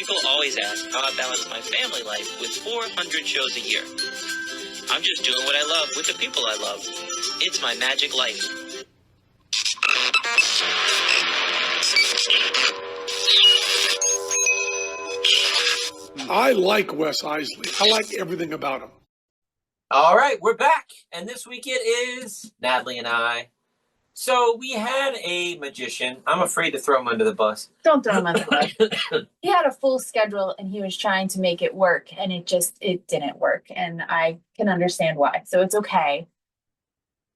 People always ask how I balance my family life with 400 shows a year. I'm just doing what I love with the people I love. It's my magic life. I like Wes Iseli. I like everything about him. All right, we're back. And this week it is Natalie and I. So we had a magician. I'm afraid to throw him under the bus. Don't throw him under the bus. He had a full schedule and he was trying to make it work, and it didn't work. And I can understand why. So it's okay.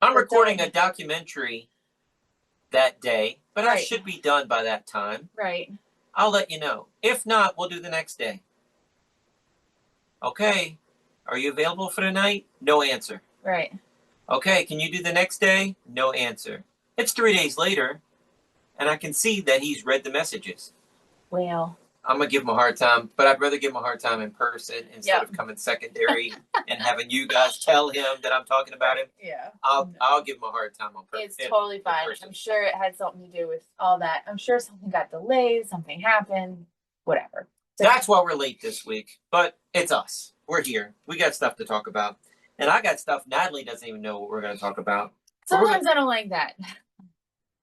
I'm recording a documentary that day, but I Right. should be done by that time. Right. I'll let you know. If not, we'll do the next day. Okay. Are you available for tonight? No answer. Right. Okay, can you do the next day? No answer. It's 3 days later, and I can see that he's read the messages. Well, I'm going to give him a hard time, but I'd rather give him a hard time in person instead of coming secondary and having you guys tell him that I'm talking about him. yeah. I'll give him a hard time on purpose. It's totally fine. I'm sure it had something to do with all that. I'm sure something got delayed, something happened, whatever. So that's why we're late this week, but it's us. We're here. We got stuff to talk about. And I got stuff Natalie doesn't even know what we're going to talk about. Sometimes I don't like that.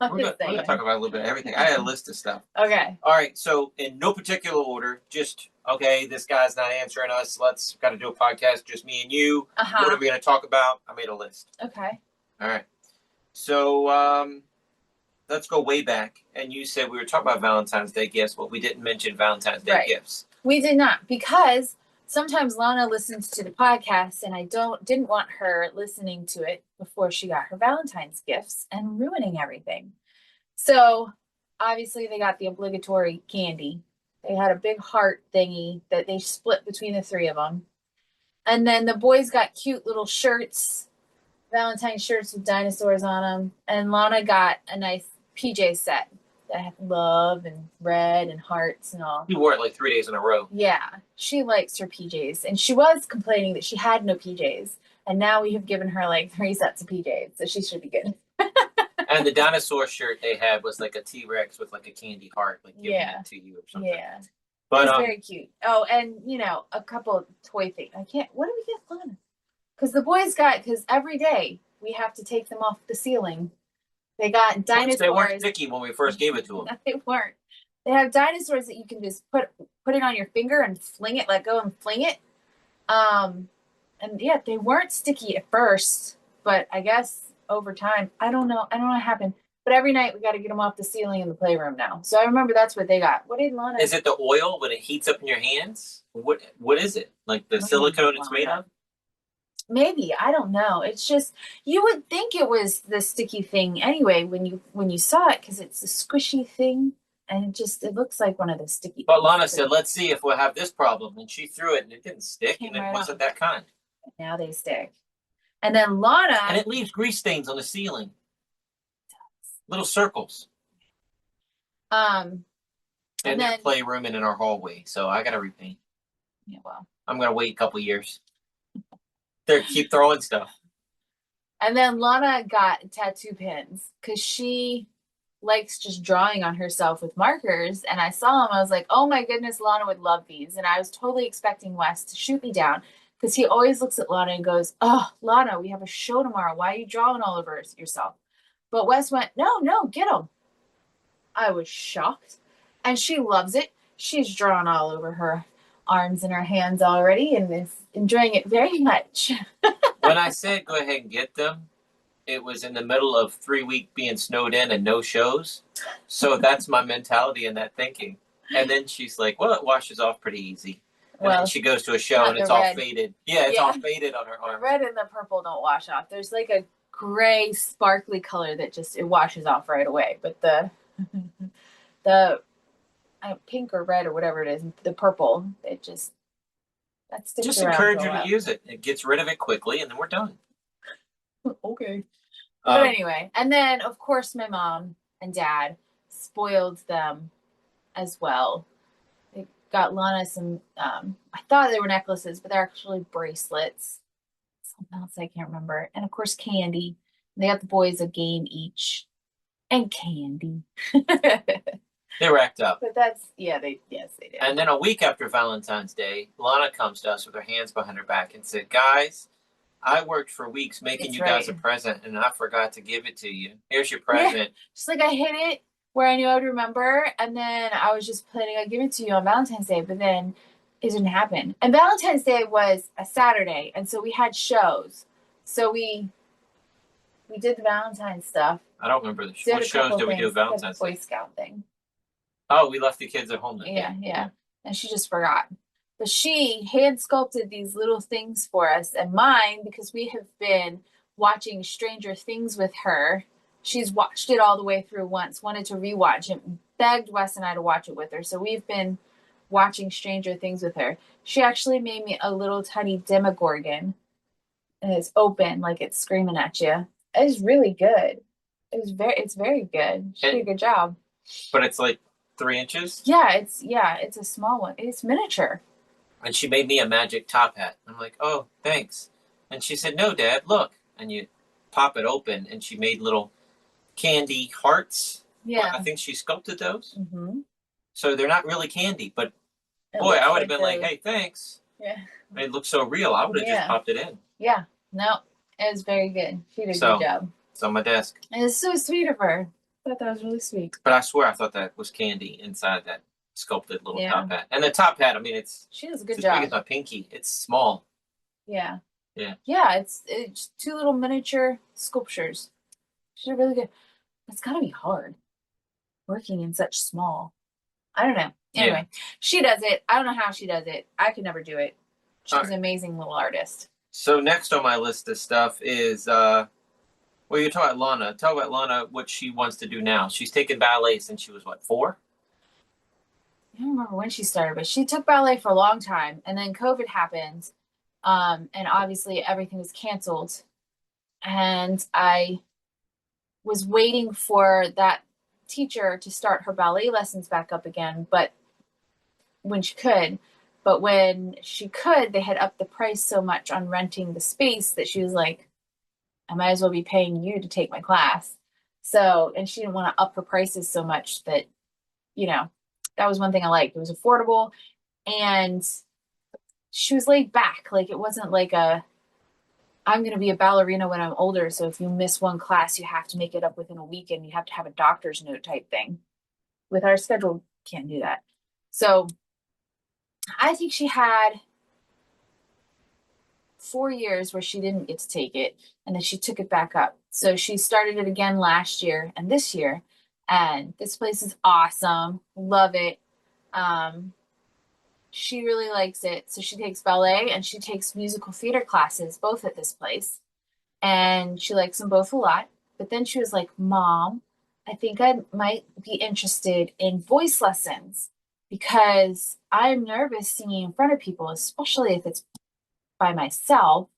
We're going to talk about a little bit of everything. I had a list of stuff. Okay. All right. So in no particular order, just, okay, this guy's not answering us. Got to do a podcast, just me and you. What are we going to talk about? I made a list. Okay. All right. So let's go way back. And you said we were talking about Valentine's Day gifts, but we didn't mention Valentine's Day gifts. We did not, because sometimes Lana listens to the podcast, and I didn't want her listening to it before she got her Valentine's gifts and ruining everything. So obviously they got the obligatory candy. They had a big heart thingy that they split between the three of them. And then the boys got cute little shirts, Valentine's shirts with dinosaurs on them. And Lana got a nice PJ set that had love and red and hearts and all. You wore it like 3 days in a row. Yeah, she likes her PJs. And she was complaining that she had no PJs. And now we have given her like 3 sets of PJs, so she should be good. And the dinosaur shirt they had was like a T-Rex with like a candy heart, like giving it to you or something. Yeah. But it's very cute. Oh, and a couple toy things. What did we get Lana? Because the boys because every day we have to take them off the ceiling. They got dinosaurs. They weren't sticky when we first gave it to them. No, they weren't. They have dinosaurs that you can just put it on your finger and fling it, let go and fling it. And yeah, they weren't sticky at first, but I guess over time, I don't know what happened. But every night we got to get them off the ceiling in the playroom now. So I remember that's what they got. What did Lana? Is it the oil when it heats up in your hands? What is it? Like the silicone it's made of? Maybe, I don't know. It's just, you would think it was the sticky thing anyway when you saw it, because it's a squishy thing, and it looks like one of the sticky. But Lana said, "Let's see if we'll have this problem," and she threw it, and it didn't stick, and it wasn't that kind. Now they stick. And then Lana, and it leaves grease stains on the ceiling. Little circles. And then the playroom and in our hallway, so I gotta repaint. Yeah, well, I'm gonna wait a couple years. They keep throwing stuff. And then Lana got tattoo pins because she likes just drawing on herself with markers. And I saw them. I was like, oh my goodness, Lana would love these. And I was totally expecting Wes to shoot me down, because he always looks at Lana and goes, oh, Lana, we have a show tomorrow. Why are you drawing all over yourself? But Wes went, no, get them. I was shocked. And she loves it. She's drawn all over her arms and her hands already and is enjoying it very much. When I said go ahead and get them, it was in the middle of 3 weeks being snowed in and no shows. So that's my mentality and that thinking. And then she's like, well, it washes off pretty easy. And then she goes to a show and it's all faded. Yeah, it's all faded on her arm. The red and the purple don't wash off. There's like a gray, sparkly color that it washes off right away. But the pink or red or whatever it is, the purple, that sticks just around. Just encourage you to use it. It gets rid of it quickly, and then we're done. Okay. But anyway, and then of course my mom and dad spoiled them as well. They got Lana some, I thought they were necklaces, but they're actually bracelets. Something else I can't remember. And of course candy. They got the boys a game each. And candy. They racked up. But that's, yeah, they did. And then a week after Valentine's Day, Lana comes to us with her hands behind her back and said, guys, I worked for weeks making That's you guys a right. present, and I forgot to give it to you. Here's your present. She's like, I hid it where I knew I would remember, and then I was just planning on giving it to you on Valentine's Day, but then it didn't happen. And Valentine's Day was a Saturday, and so we had shows. So we did the Valentine's stuff. I don't remember Did what a shows couple did we do things, Valentine's Boy Day? Scout thing. Oh, we left the kids at home then. Yeah. And she just forgot. But she hand sculpted these little things for us, and mine, because we have been watching Stranger Things with her. She's watched it all the way through once, wanted to rewatch it, begged Wes and I to watch it with her. So we've been watching Stranger Things with her. She actually made me a little tiny Demogorgon, and it's open, like it's screaming at you. It's really good. It's very good. She did a good job. But it's like 3 inches? Yeah, it's a small one. It's miniature. And she made me a magic top hat. I'm like, oh, thanks. And she said, no, Dad, look. And you pop it open, and she made little candy hearts. Yeah. I think she sculpted those. Mm-hmm. So they're not really candy, but boy, I would have been like, hey, thanks. Yeah. It looks so real. I would have just popped it in. Yeah. No, it was very good. She did a good job. It's on my desk. And it's so sweet of her. I thought that was really sweet. But I swear I thought that was candy inside that sculpted little top hat. And the top hat, I mean, she does a good job. It's job. as big as my pinky. It's small. Yeah. Yeah. Yeah, it's 2 little miniature sculptures. She did really good. It's gotta be hard working in such small. I don't know. Anyway, she does it. I don't know how she does it. I could never do it. She's an amazing little artist. So next on my list of stuff is well, you're talking about Lana. Talk about Lana, what she wants to do now. She's taken ballet since she was, what, 4? I don't remember when she started, but she took ballet for a long time. And then COVID happened. And obviously everything was canceled. And I was waiting for that teacher to start her ballet lessons back up again, but when she could. But when she could, they had upped the price so much on renting the space that she was like, I might as well be paying you to take my class. So, and she didn't want to up her prices so much that, you know, that was one thing I liked. It was affordable, and she was laid back. Like, it wasn't like I'm going to be a ballerina when I'm older, so if you miss one class, you have to make it up within a week, and you have to have a doctor's note type thing. With our schedule, can't do that. So I think she had 4 years where she didn't get to take it, and then she took it back up. So she started it again last year and this year, and this place is awesome. Love it. She really likes it. So she takes ballet and she takes musical theater classes, both at this place, and she likes them both a lot. But then she was like, Mom, I think I might be interested in voice lessons, because I'm nervous singing in front of people, especially if it's by myself.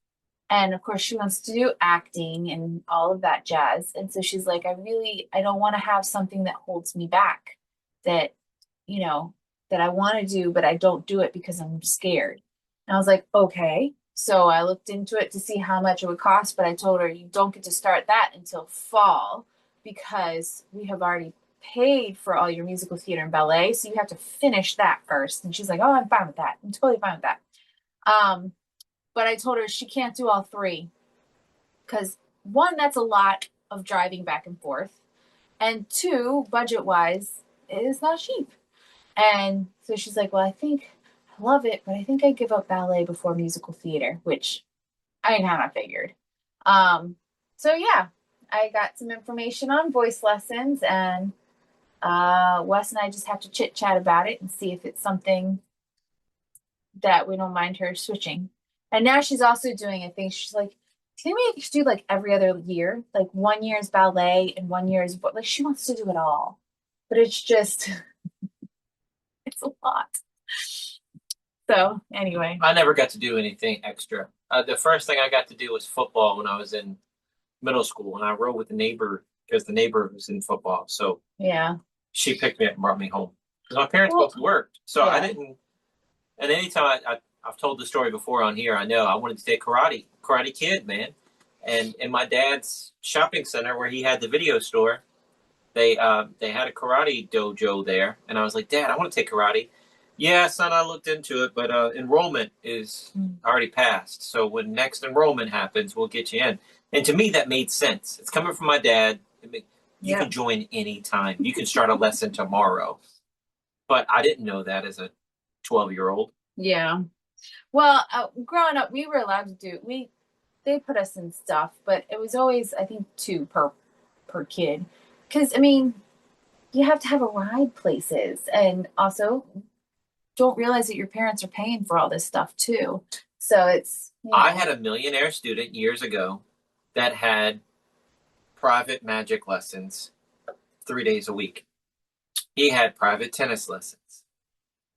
And of course, she wants to do acting and all of that jazz. And so she's like, I don't want to have something that holds me back, that, you know, that I want to do, but I don't do it because I'm scared. And I was like, okay. So I looked into it to see how much it would cost, but I told her, you don't get to start that until fall, because we have already paid for all your musical theater and ballet. So you have to finish that first. And she's like, oh, I'm fine with that. I'm totally fine with that. But I told her she can't do all 3, because 1, that's a lot of driving back and forth. And 2, budget-wise, it is not cheap. And so she's like, well, I think I love it, but I think I'd give up ballet before musical theater, which I kind of figured. So yeah, I got some information on voice lessons, and Wes and I just have to chit chat about it and see if it's something that we don't mind her switching. And now she's also doing a thing. She's like, maybe I could do like every other year, like 1 year is ballet and 1 year is, like, she wants to do it all, but it's just, it's a lot. So anyway, I never got to do anything extra. The first thing I got to do was football when I was in middle school, and I rode with the neighbor because the neighbor was in football. So yeah, she picked me up and brought me home because my parents both worked. So I didn't. And anytime I've told the story before on here, I know I wanted to take Karate Kid, man. And in my dad's shopping center where he had the video store, They had a karate dojo there, and I was like, Dad, I want to take karate. Yeah, son, I looked into it, but enrollment is already passed. So when next enrollment happens, we'll get you in. And to me, that made sense. It's coming from my dad. You can join anytime. You can start a lesson tomorrow. But I didn't know that as a 12-year-old. Yeah. Well, growing up, we were allowed to do, they put us in stuff, but it was always, I think, 2 per kid. Because, I mean, you have to have a ride places. And also, don't realize that your parents are paying for all this stuff, too. So it's... I had a millionaire student years ago that had private magic lessons 3 days a week. He had private tennis lessons.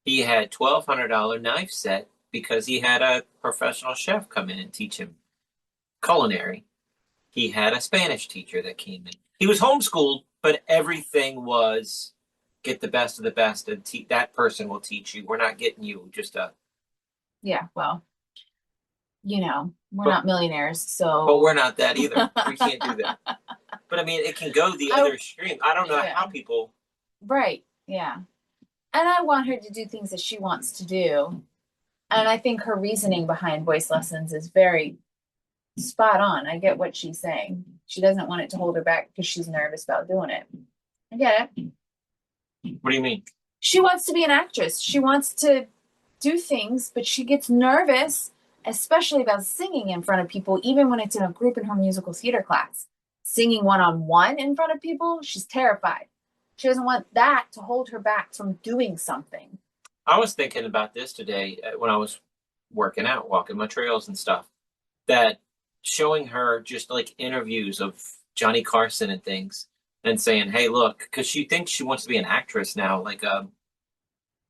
He had $1,200 knife set because he had a professional chef come in and teach him culinary. He had a Spanish teacher that came in. He was homeschooled, but everything was get the best of the best, and that person will teach you. We're not getting you just a... Yeah, well, we're not millionaires, so... But we're not that either. We can't do that. But, I mean, it can go the other extreme. I don't know how people... Right, yeah. And I want her to do things that she wants to do. And I think her reasoning behind voice lessons is very spot on. I get what she's saying. She doesn't want it to hold her back because she's nervous about doing it. I get it. What do you mean? She wants to be an actress. She wants to do things, but she gets nervous, especially about singing in front of people, even when it's in a group in her musical theater class. Singing one-on-one in front of people, she's terrified. She doesn't want that to hold her back from doing something. I was thinking about this today when I was working out, walking my trails and stuff, that showing her just like interviews of Johnny Carson and things and saying, hey, look, because she thinks she wants to be an actress now, like a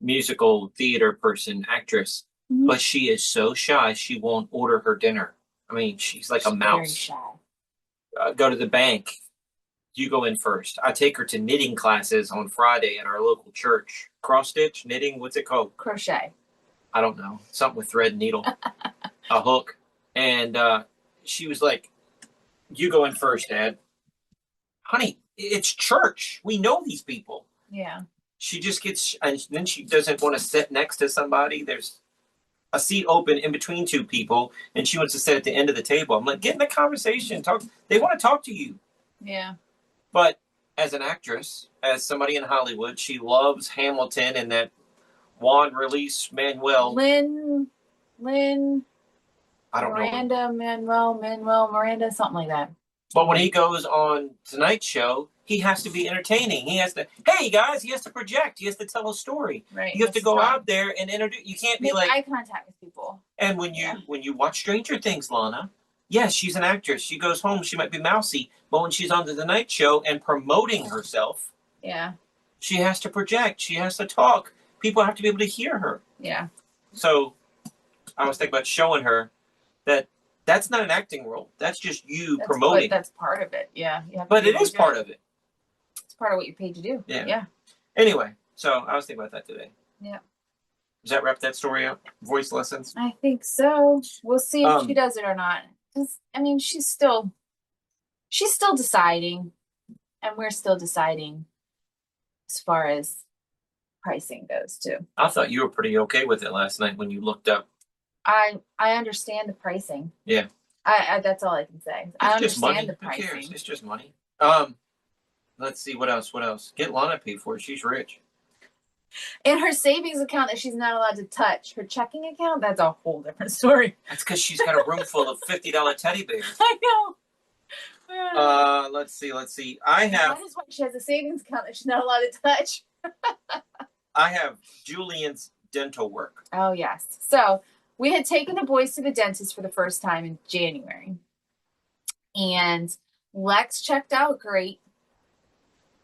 musical theater person, actress, but she is so shy, she won't order her dinner. I mean, she's like a mouse. Very shy. Go to the bank. You go in first. I take her to knitting classes on Friday at our local church. Cross stitch, knitting, what's it called? Crochet. I don't know. Something with thread and needle. A hook. And she was like, you go in first, Dad. Honey, it's church. We know these people. Yeah. She just gets, and then she doesn't want to sit next to somebody. There's a seat open in between 2 people, and she wants to sit at the end of the table. I'm like, get in the conversation. Talk. They want to talk to you. Yeah. But as an actress, as somebody in Hollywood, she loves Hamilton and that Juan release Manuel. Lynn. I don't know. Manuel, Miranda, something like that. But when he goes on Tonight Show, he has to be entertaining. He has to, hey guys, he has to project. He has to tell a story. Right. You have to go out there and introduce. You can't be like eye contact with people. And when you watch Stranger Things, Lana, yes, she's an actress. She goes home, she might be mousy, but when she's on the Tonight Show and promoting herself, she has to project. She has to talk. People have to be able to hear her. Yeah. So I was thinking about showing her that that's not an acting role. That's just promoting. That's part of it. Yeah. But it is part of it. It's part of what you're paid to do. Yeah. Anyway, so I was thinking about that today. Yeah. Does that wrap that story up? Voice lessons? I think so. We'll see if she does it or not. Because, I mean, she's still deciding, and we're still deciding as far as pricing goes too. I thought you were pretty okay with it last night when you looked up. I understand the pricing. Yeah. I that's all I can say. I understand the pricing. Who cares? It's just money. Let's see what else. Get Lana paid for it. She's rich. In her savings account that she's not allowed to touch, her checking account, that's a whole different story. That's because she's got a room full of $50 teddy bears. I know. Let's see. That is why she has a savings account that she's not allowed to touch. I have Julian's dental work. Oh, yes. So we had taken the boys to the dentist for the first time in January. And Lex checked out great.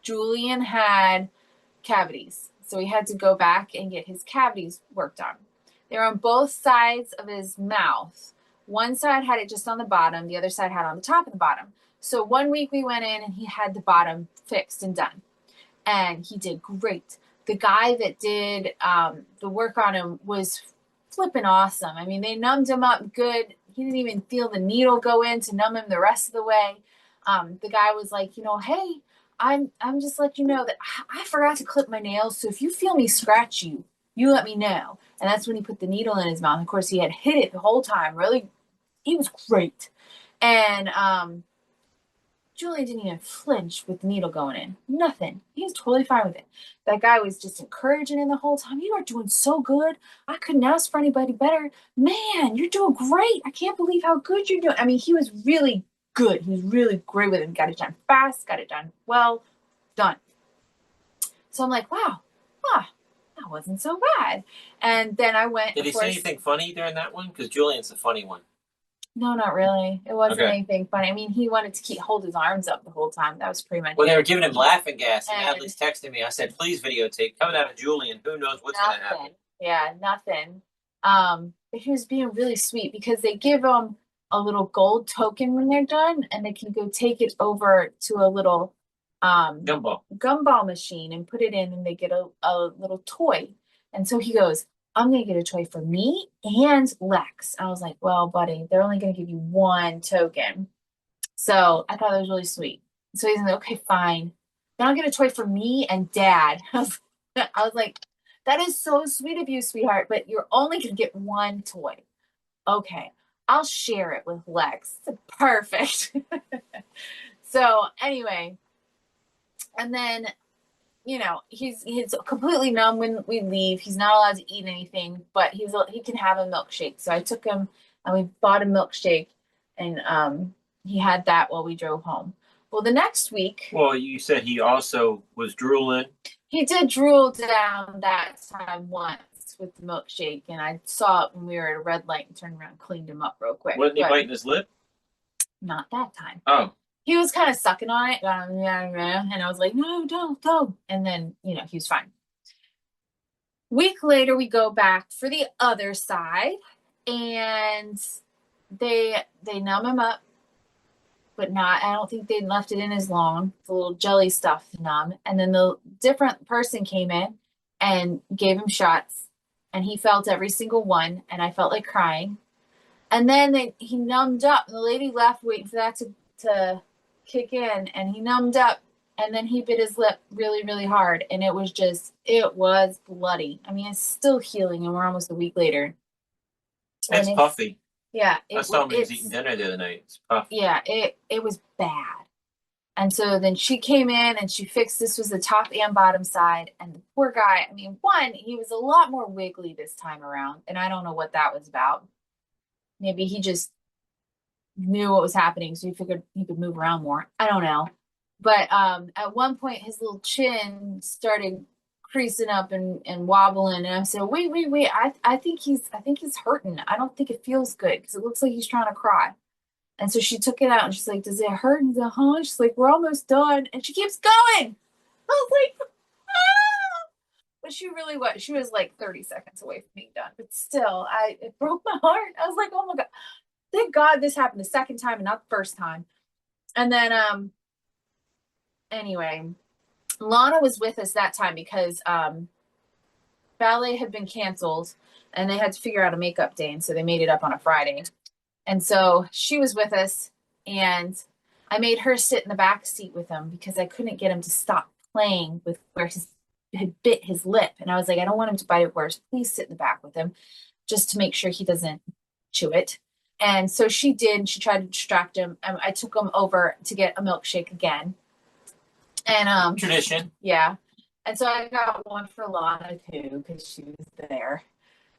Julian had cavities. So he had to go back and get his cavities worked on. They were on both sides of his mouth. One side had it just on the bottom. The other side had it on the top and the bottom. So 1 week we went in and he had the bottom fixed and done. And he did great. The guy that did the work on him was flipping awesome. I mean, they numbed him up good. He didn't even feel the needle go in to numb him the rest of the way. The guy was like, hey, I'm just letting you know that I forgot to clip my nails. So if you feel me scratch you, you let me know. And that's when he put the needle in his mouth. Of course, he had hit it the whole time. Really, he was great. And Julian didn't even flinch with the needle going in. Nothing. He was totally fine with it. That guy was just encouraging him the whole time. You are doing so good. I couldn't ask for anybody better. Man, you're doing great. I can't believe how good you're doing. I mean, he was really good. He was really great with it. Got it done fast, got it done well, done. So I'm like, wow, that wasn't so bad. And then I went. Did he say anything funny during that one? Because Julian's the funny one. No, not really. It wasn't Okay. anything funny. I mean, he wanted to hold his arms up the whole time. That was pretty much Well, it. they were giving him laughing gas, and And- Natalie's texting me. I said, please videotape. Coming out of Julian, who knows what's going to happen. Nothing. Yeah, nothing. But he was being really sweet because they give them a little gold token when they're done, and they can go take it over to a little gumball machine and put it in, and they get a little toy. And so he goes, I'm going to get a toy for me and Lex. I was like, well, buddy, they're only going to give you one token. So I thought that was really sweet. So he's like, okay, fine. Then I'll get a toy for me and Dad. I was like, that is so sweet of you, sweetheart, but you're only going to get one toy. Okay, I'll share it with Lex. Perfect. So anyway, and then, you know, he's completely numb when we leave. He's not allowed to eat anything, but he can have a milkshake. So I took him and we bought a milkshake, and he had that while we drove home. Well, the next week. Well, you said he also was drooling. He did drool down that time once with the milkshake, and I saw it when we were at a red light and turned around and cleaned him up real quick. Wasn't he biting his lip? Not that time. Oh. He was kind of sucking on it, and I was like, no, don't. And then, you know, he was fine. Week later, we go back for the other side, and they numb him up, but I don't think they left it in as long. The little jelly stuff to numb. And then the different person came in and gave him shots, and he felt every single one, and I felt like crying. And then he numbed up, and the lady left waiting for that to kick in, and he numbed up, and then he bit his lip really, really hard, and it was bloody. I mean, it's still healing, and we're almost a week later. That's puffy. Yeah. I saw him when he was eating dinner the other night. It's puffy. Yeah, it was bad. And so then she came in and she fixed, this was the top and bottom side, and the poor guy, I mean, he was a lot more wiggly this time around, and I don't know what that was about. Maybe he just knew what was happening, so he figured he could move around more. I don't know. But at one point, his little chin started creasing up and wobbling, and I said, wait, I think he's hurting. I don't think it feels good because it looks like he's trying to cry. And so she took it out and she's like, does it hurt? And he's like, huh? She's like, we're almost done. And she keeps going. I was like, ah! But she really was. She was like 30 seconds away from being done. But still, it broke my heart. I was like, oh my God. Thank God this happened the second time and not the first time. And then, anyway, Lana was with us that time because ballet had been canceled and they had to figure out a makeup day. And so they made it up on a Friday. And so she was with us, and I made her sit in the back seat with him because I couldn't get him to stop playing with where he had bit his lip. And I was like, I don't want him to bite it worse. Please sit in the back with him just to make sure he doesn't chew it. And so she did. She tried to distract him. I took him over to get a milkshake again. And tradition. Yeah. And so I got one for Lana too because she was there.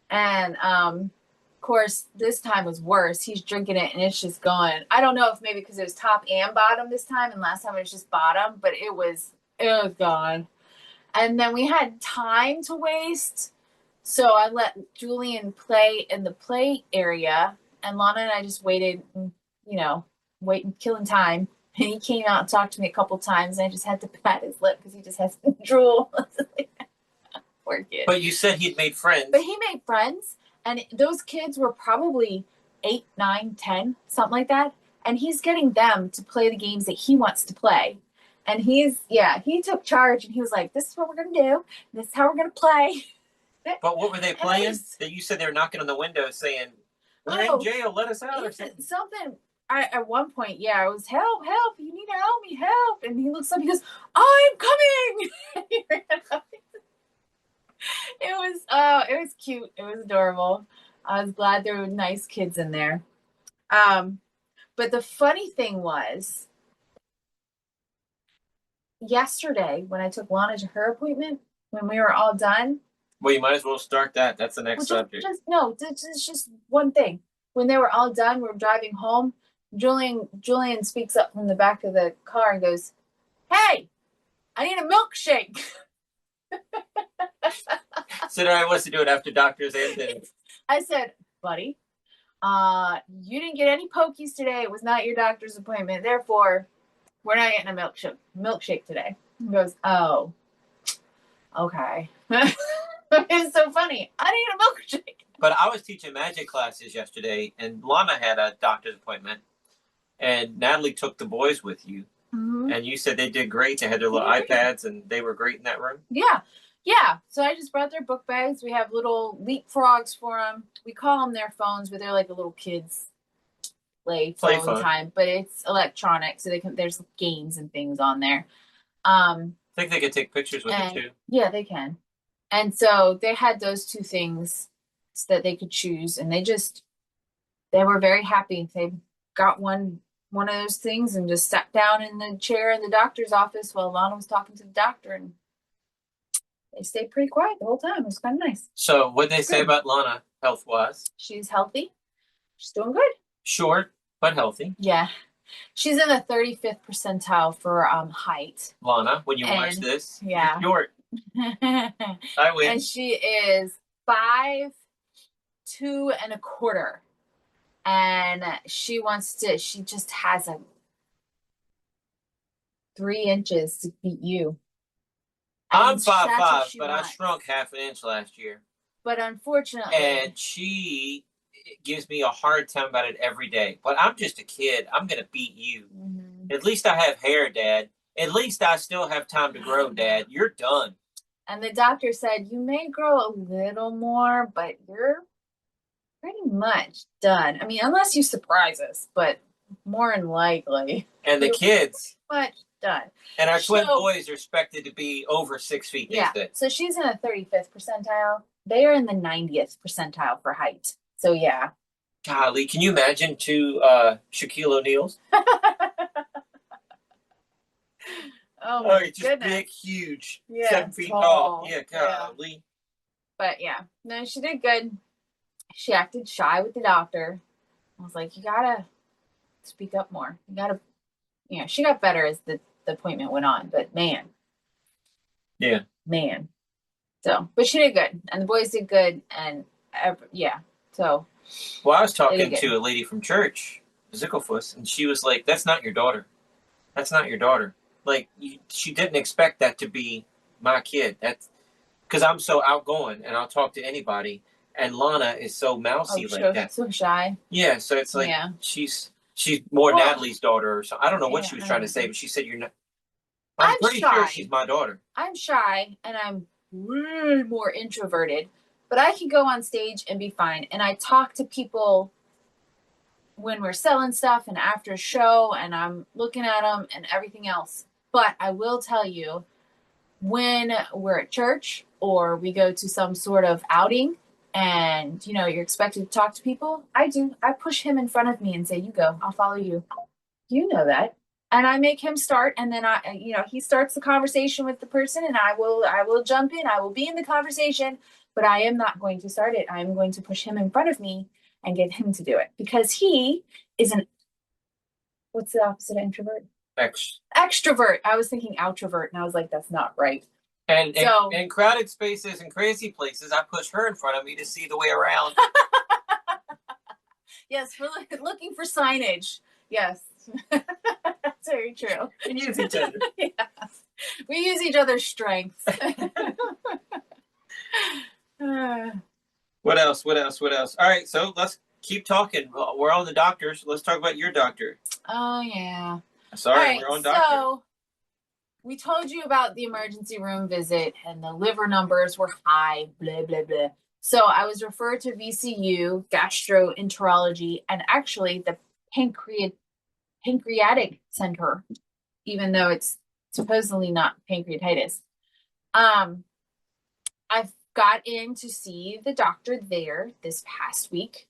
And of course, this time was worse. He's drinking it and it's just going. I don't know if maybe because it was top and bottom this time, and last time it was just bottom, but it was gone. And then we had time to waste, so I let Julian play in the play area, and Lana and I just waited, killing time. And he came out and talked to me a couple times, and I just had to pat his lip because he just has to drool. Poor kid. But you said he'd made friends. But he made friends. And those kids were probably 8, 9, 10, something like that. And he's getting them to play the games that he wants to play. And he took charge and he was like, this is what we're going to do. This is how we're going to play. But what were they playing? That you said they were knocking on the window saying, we're in jail, let us out or something. Something at one point, yeah, I was help, you need to help me, help. And he looks up, he goes, I'm coming. It was cute. It was adorable. I was glad there were nice kids in there. But the funny thing was, yesterday when I took Lana to her appointment, when we were all done. Well, you might as well start that. That's the next subject. It's just one thing. When they were all done, we're driving home. Julian speaks up from the back of the car and goes, "Hey, I need a milkshake." So then I was to do it after doctors ended. I said, "Buddy, you didn't get any pokies today. It was not your doctor's appointment. Therefore, we're not getting a milkshake today." He goes, "Oh, okay." It's so funny. I need a milkshake. But I was teaching magic classes yesterday, and Lana had a doctor's appointment, and Natalie took the boys with you. Mm-hmm. And you said they did great. They had their little iPads, and they were great in that room. Yeah. So I just brought their book bags. We have little leapfrogs for them. We call them their phones, but they're like a little kids play phone time. But it's electronic, so there's games and things on there. I think they could take pictures with it too. Yeah, they can. And so they had those two things so that they could choose, and they were very happy. They got one of those things and just sat down in the chair in the doctor's office while Lana was talking to the doctor, and they stayed pretty quiet the whole time. It was kind of nice. So what did they say about Lana health-wise? She's healthy. She's doing good. Short, but healthy. Yeah. She's in the 35th percentile for height. Lana, when you watch this, yeah. Short. I win. And she is 5'2 1/4. And she just has 3 inches to beat you. I'm 5'5", but I shrunk 1/2 inch last year. But unfortunately. And she gives me a hard time about it every day. But I'm just a kid. I'm going to beat you. Mm-hmm. At least I have hair, Dad. At least I still have time to grow, Dad. You're done. And the doctor said, you may grow a little more, but you're pretty much done. I mean, unless you surprise us, but more than likely. And the kids. Pretty much done. And our twin boys are expected to be over 6 feet. Yeah. So she's in the 35th percentile. They are in the 90th percentile for height. So, yeah. Golly, can you imagine 2 Shaquille O'Neals? Oh, my goodness. Just big, huge, 7 feet tall. Yeah, golly. Yeah. But, yeah. No, she did good. She acted shy with the doctor. I was like, you gotta speak up more. You gotta, she got better as the appointment went on. But, man. Yeah. Man. So, but she did good. And the boys did good. And, so. Well, I was talking to a lady from church, Zickelfuss, and she was like, that's not your daughter. That's not your daughter. Like, she didn't expect that to be my kid. That's because I'm so outgoing and I'll talk to anybody. And Lana is so mousy like that. So shy. Yeah, so it's like she's more Natalie's daughter or something. I don't know what she was trying to say, but she said you're not. I'm pretty sure she's my daughter. I'm shy and I'm way more introverted, but I can go on stage and be fine. And I talk to people when we're selling stuff and after a show, and I'm looking at them and everything else. But I will tell you, when we're at church or we go to some sort of outing and, you're expected to talk to people, I push him in front of me and say, you go, I'll follow you. You know that. And I make him start, and then he starts the conversation with the person, and I will jump in. I will be in the conversation, but I am not going to start it. I am going to push him in front of me and get him to do it, because he is what's the opposite of introvert? Extrovert. I was thinking outrovert, and I was like, that's not right. And in crowded spaces and crazy places, I push her in front of me to see the way around. Yes, we're looking for signage. Yes. That's very true. We use each other. Yeah. We use each other's strengths. What else? All right, so let's keep talking. We're on the doctors. Let's talk about your doctor. Oh, yeah. Sorry, right, we're on doctor. So we told you about the emergency room visit, and the liver numbers were high, blah, blah, blah. So I was referred to VCU, gastroenterology, and actually pancreatic center, even though it's supposedly not pancreatitis. I've got in to see the doctor there this past week,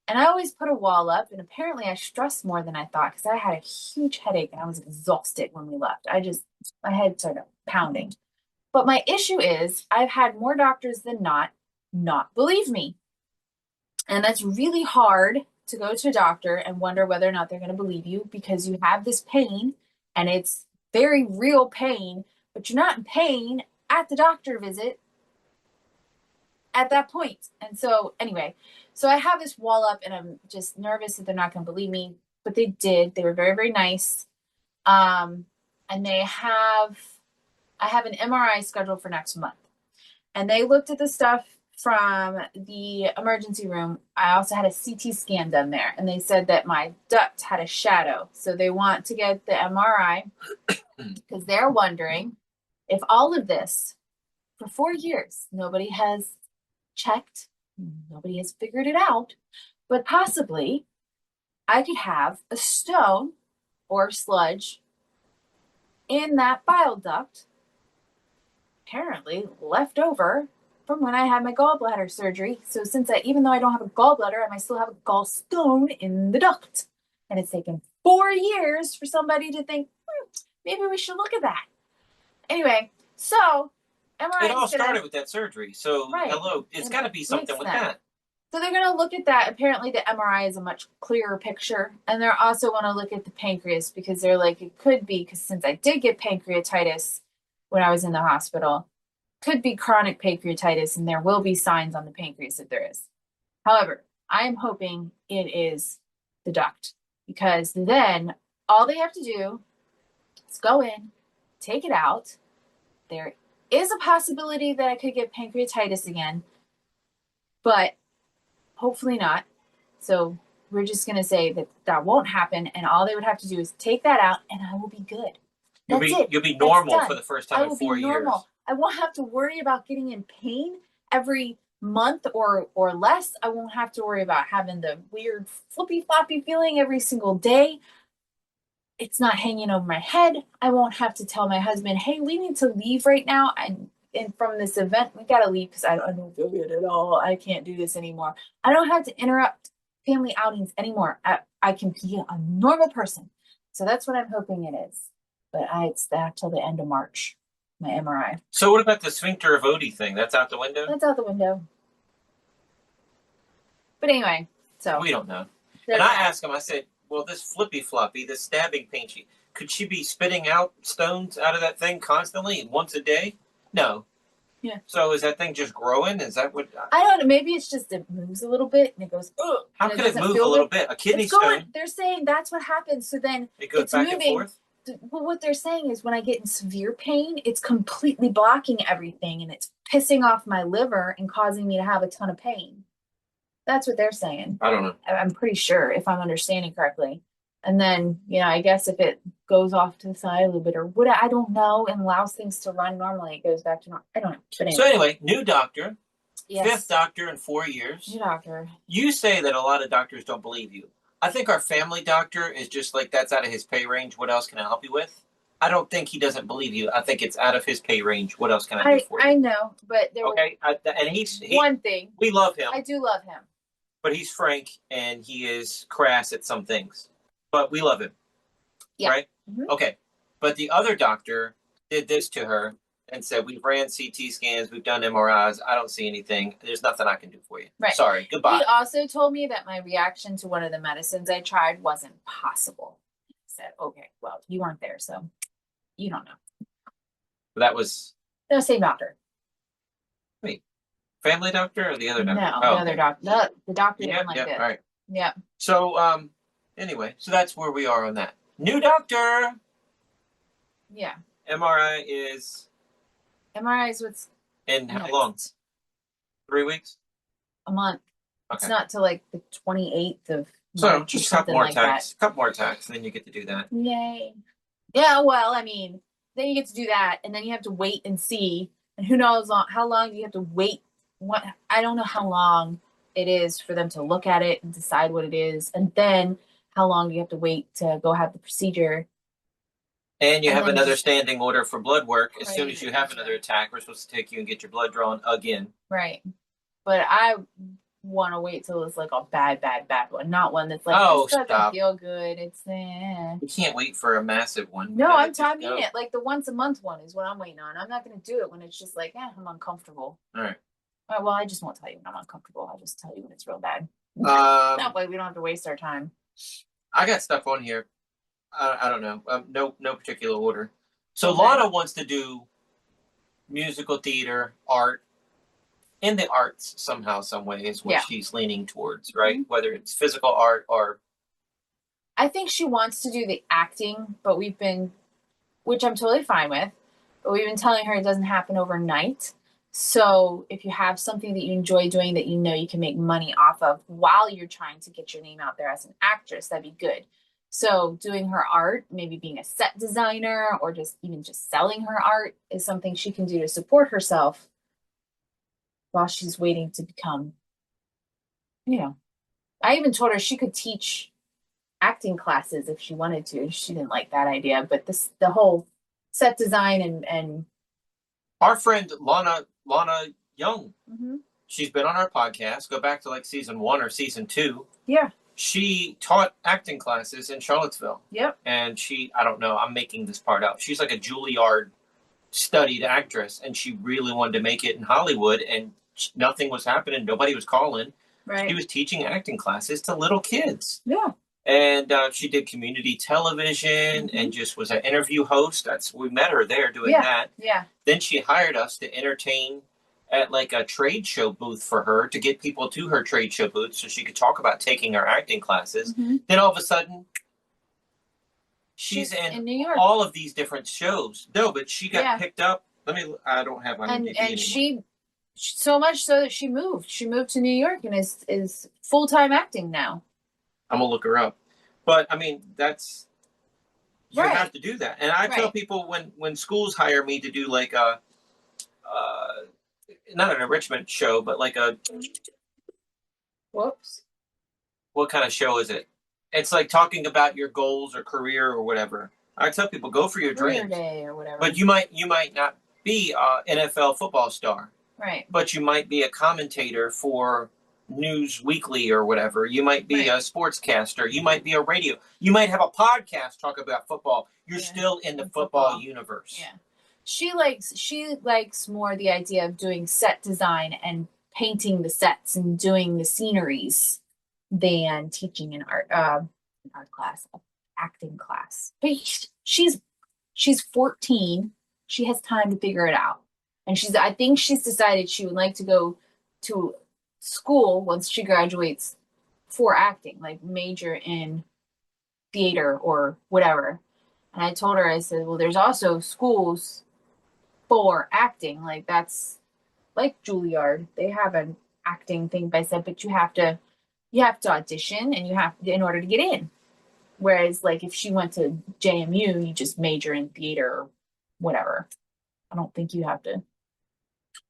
and I always put a wall up, and apparently I stressed more than I thought because I had a huge headache and I was exhausted when we left. My head started pounding. But my issue is I've had more doctors than not believe me. And that's really hard to go to a doctor and wonder whether or not they're going to believe you because you have this pain and it's very real pain, but you're not in pain at the doctor visit at that point. And so anyway, so I have this wall up and I'm just nervous that they're not going to believe me, but they did. They were very, very nice. And I have an MRI scheduled for next month. And they looked at the stuff from the emergency room. I also had a CT scan done there, and they said that my duct had a shadow. So they want to get the MRI because they're wondering if all of this for 4 years, nobody has checked, nobody has figured it out, but possibly I could have a stone or sludge in that bile duct, apparently left over from when I had my gallbladder surgery. So even though I don't have a gallbladder, I might still have a gallstone in the duct. And it's taken 4 years for somebody to think, maybe we should look at that. Anyway, so MRI. It all started with that surgery. So, right. Hello, it's got to be something with that. So they're going to look at that. Apparently the MRI is a much clearer picture. And they're also going to look at the pancreas because they're like, it could be, because since I did get pancreatitis when I was in the hospital, could be chronic pancreatitis, and there will be signs on the pancreas if there is. However, I am hoping it is the duct, because then all they have to do is go in, take it out. There is a possibility that I could get pancreatitis again, but hopefully not. So we're just going to say that that won't happen, and all they would have to do is take that out, and I will be good. You'll be normal for the first time in 4 years. I won't have to worry about getting in pain every month or less. I won't have to worry about having the weird flippy floppy feeling every single day. It's not hanging over my head. I won't have to tell my husband, hey, we need to leave right now. And from this event, we got to leave because I don't feel good at all. I can't do this anymore. I don't have to interrupt family outings anymore. I can be a normal person. So that's what I'm hoping it is. But it's that till the end of March, my MRI. So what about the sphincter of Odie thing? That's out the window? That's out the window. But anyway, so. We don't know. And I asked him, I said, well, this flippy floppy, this stabbing pain, could she be spitting out stones out of that thing constantly, once a day? No. Yeah. So is that thing just growing? Is that what? I don't know. Maybe it's just it moves a little bit and it goes, ugh. How can it move a little bit? A kidney stone? They're saying that's what happens. So then it goes back and forth? Well, what they're saying is when I get in severe pain, it's completely blocking everything and it's pissing off my liver and causing me to have a ton of pain. That's what they're saying. I don't know. I'm pretty sure if I'm understanding correctly. And then, I guess if it goes off to the side a little bit or what, I don't know, and allows things to run normally, it goes back to normal. I don't know. But anyway. So anyway, new doctor. Yes. 5th doctor in 4 years. New doctor. You say that a lot of doctors don't believe you. I think our family doctor is just like, that's out of his pay range. What else can I help you with? I don't think he doesn't believe you. I think it's out of his pay range. What else can I do for you? I know, but there okay, and he's one thing. We love him. I do love him. But he's frank and he is crass at some things. But we love him. Yeah. Right? Mm-hmm. Okay. But the other doctor did this to her and said, we've ran CT scans, we've done MRIs, I don't see anything. There's nothing I can do for you. Right. Sorry. Goodbye. He also told me that my reaction to one of the medicines I tried wasn't possible. I said, okay, well, you weren't there, so you don't know. That was... The same doctor. Wait. Family doctor or the other doctor? No, the other doctor. The doctor didn't like this. All right. Yeah. So, anyway, so that's where we are on that. New doctor! Yeah. MRI is what's in how next. long? 3 weeks? A month. Okay. It's not till like the 28th of so March just or a couple more like attacks. A couple more attacks, and then you get to do that. Yay. Yeah, well, I mean, then you get to do that, and then you have to wait and see. And who knows how long you have to wait. I don't know how long it is for them to look at it and decide what it is. And then how long do you have to wait to go have the procedure. And you And have then another just- standing order for blood work. As soon Right. as you have another attack, we're supposed to take you and get your blood drawn again. Right. But I want to wait till it's like a bad one, not one that's like, Oh, this doesn't stop. feel good. It's You can't wait for a massive one. No, You I'm just talking go. it. Like the once a month one is what I'm waiting on. I'm not going to do it when it's just like, I'm uncomfortable. All right. Well, I just won't tell you when I'm uncomfortable. I'll just tell you when it's real bad. That way we don't have to waste our time. I got stuff on here. I don't know. No particular order. So Okay. Lana wants to do musical theater, art, in the arts somehow, some way is what Yeah. she's leaning towards, right? Mm-hmm. Whether it's physical art or... I think she wants to do the acting, but which I'm totally fine with, but we've been telling her it doesn't happen overnight. So if you have something that you enjoy doing that you know you can make money off of while you're trying to get your name out there as an actress, that'd be good. So doing her art, maybe being a set designer or just selling her art is something she can do to support herself while she's waiting to become, I even told her she could teach acting classes if she wanted to. She didn't like that idea, but the whole set design and our friend Lana Young, mm-hmm. She's been on our podcast. Go back to like season 1 or season 2. Yeah. She taught acting classes in Charlottesville. Yep. And I don't know, I'm making this part up. She's like a Juilliard studied actress, and she really wanted to make it in Hollywood, and nothing was happening. Nobody was calling. Right. She was teaching acting classes to little kids. Yeah. And she did community television and just was an interview host. We met her there doing that. Yeah. Then she hired us to entertain at like a trade show booth for her to get people to her trade show booth so she could talk about taking her acting classes. Mm-hmm. Then all of a sudden, she's in New York. All of these different shows. No, but she got picked up. I don't have my and anymore. She so much so that she moved. She moved to New York and is full-time acting now. I'm gonna look her up. But I mean, that's you have to do that. And I tell people when schools hire me to do like a not an enrichment show, but like a whoops. What kind of show is it? It's like talking about your goals or career or whatever. I tell people go for your dreams. Day or whatever. But you might not be an NFL football star. Right. But you might be a commentator for News Weekly or whatever. You might be a sportscaster. You might be a radio. You might have a podcast talk about football. You're still in the football universe. Yeah. She likes more the idea of doing set design and painting the sets and doing the sceneries than teaching an art class, acting class. But she's 14. She has time to figure it out. And I think she's decided she would like to go to school once she graduates for acting, like major in theater or whatever. And I told her, I said, well, there's also schools for acting. Like that's like Juilliard. They have an acting thing, but I said, but you have to audition and in order to get in. Whereas like if she went to JMU, you just major in theater or whatever. I don't think you have to.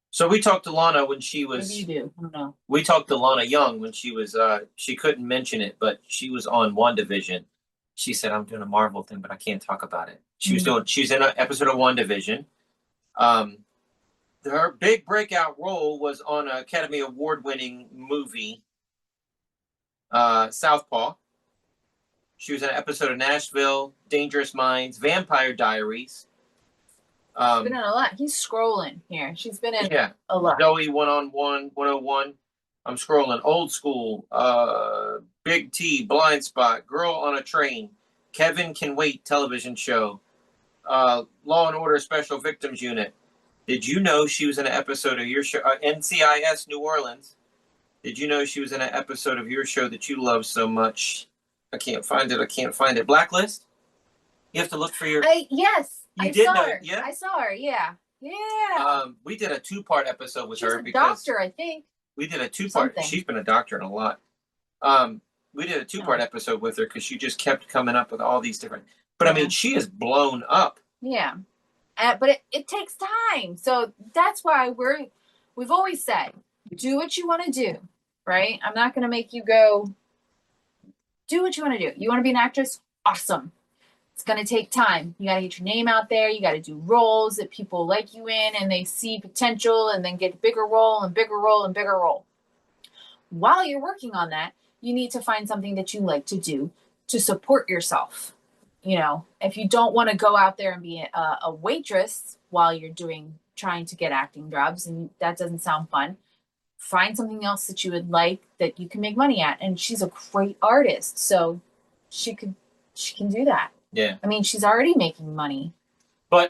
So we talked to Lana when she was... Maybe you do. I don't know. We talked to Lana Young when she was... she couldn't mention it, but she was on WandaVision. She said, I'm doing a Marvel thing, but I can't talk about it. She's in an episode of WandaVision. Her big breakout role was on an Academy Award-winning movie, Southpaw. She was in an episode of Nashville, Dangerous Minds, Vampire Diaries. She's been in a lot. He's scrolling here. She's been in a lot. Zoe 101, 101. I'm scrolling. Old School, Big T, Blind Spot, Girl on a Train, Kevin Can Wait television show, Law and Order Special Victims Unit. Did you know she was in an episode of your show, NCIS New Orleans? Did you know she was in an episode of your show that you love so much? I can't find it. Blacklist? You have to look for your... Yes. You did know, yeah? I saw her, yeah. Yeah. We did a 2-part episode with her because... doctor, I think. We did a 2-part... Something. She's been a doctor in a lot. We did a 2-part episode with her because she just kept coming up with all these different... But, I mean, she is blown up. Yeah. But it takes time. So that's why we've always said, do what you want to do, right? I'm not going to make you go do what you want to do. You want to be an actress? Awesome. It's going to take time. You got to get your name out there. You got to do roles that people like you in and they see potential, and then get a bigger role and bigger role and bigger role. While you're working on that, you need to find something that you like to do to support yourself. You know, if you don't want to go out there and be a waitress while you're trying to get acting jobs, and that doesn't sound fun, find something else that you would like that you can make money at. And she's a great artist, so she can do that. Yeah. I mean, she's already making money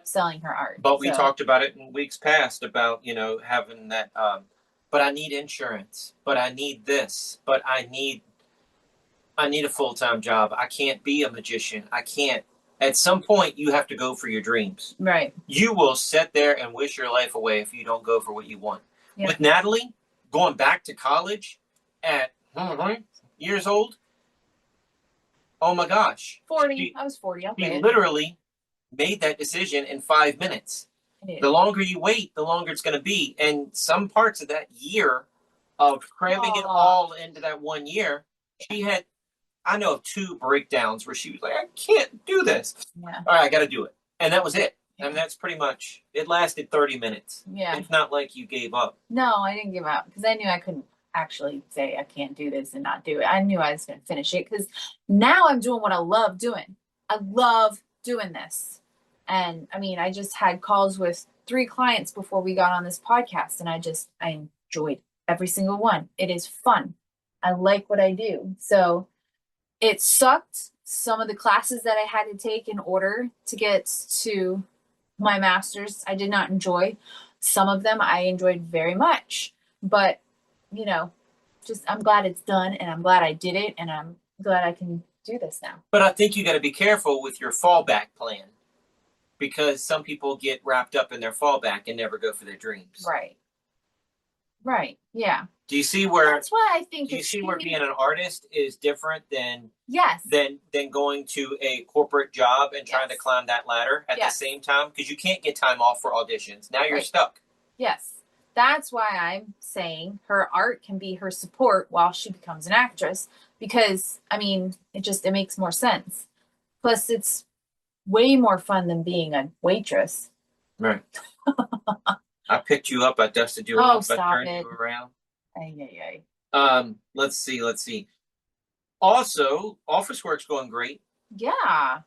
selling her art. But we talked about it in weeks past about, you know, having that, but I need insurance, but I need this, but I need a full-time job. I can't be a magician. I can't. At some point, you have to go for your dreams. Right. You will sit there and wish your life away if you don't go for what you want. Yeah. With Natalie, going back to college at years old, oh my gosh. 40. I was 40. She literally made that decision in 5 minutes. The longer you wait, the longer it's going to be. And some parts of that year of cramming it all into that 1 year, she had, I know of 2 breakdowns where she was like, I can't do this. Yeah. All right, I got to do it. And that was it. And that's pretty much, it lasted 30 minutes. Yeah. It's not like you gave up. No, I didn't give up because I knew I couldn't actually say I can't do this and not do it. I knew I was going to finish it because now I'm doing what I love doing. I love doing this. And I mean, I just had calls with 3 clients before we got on this podcast, and I enjoyed every single one. It is fun. I like what I do. So it sucked some of the classes that I had to take in order to get to my master's. I did not enjoy. Some of them I enjoyed very much, but you know, I'm glad it's done, and I'm glad I did it, and I'm glad I can do this now. But I think you got to be careful with your fallback plan, because some people get wrapped up in their fallback and never go for their dreams. Right. Right. Yeah. Do you see where? That's why I think. Do you see where being an artist is different than than going to a corporate job and trying to climb that ladder at the same time? Because you can't get time off for auditions. Now you're stuck. Yes. That's why I'm saying her art can be her support while she becomes an actress, because I mean, it makes more sense. Plus, it's way more fun than being a waitress. Right. I picked you up. I dusted you off. I turned you around. Let's see. Also, office work's going great. Yeah.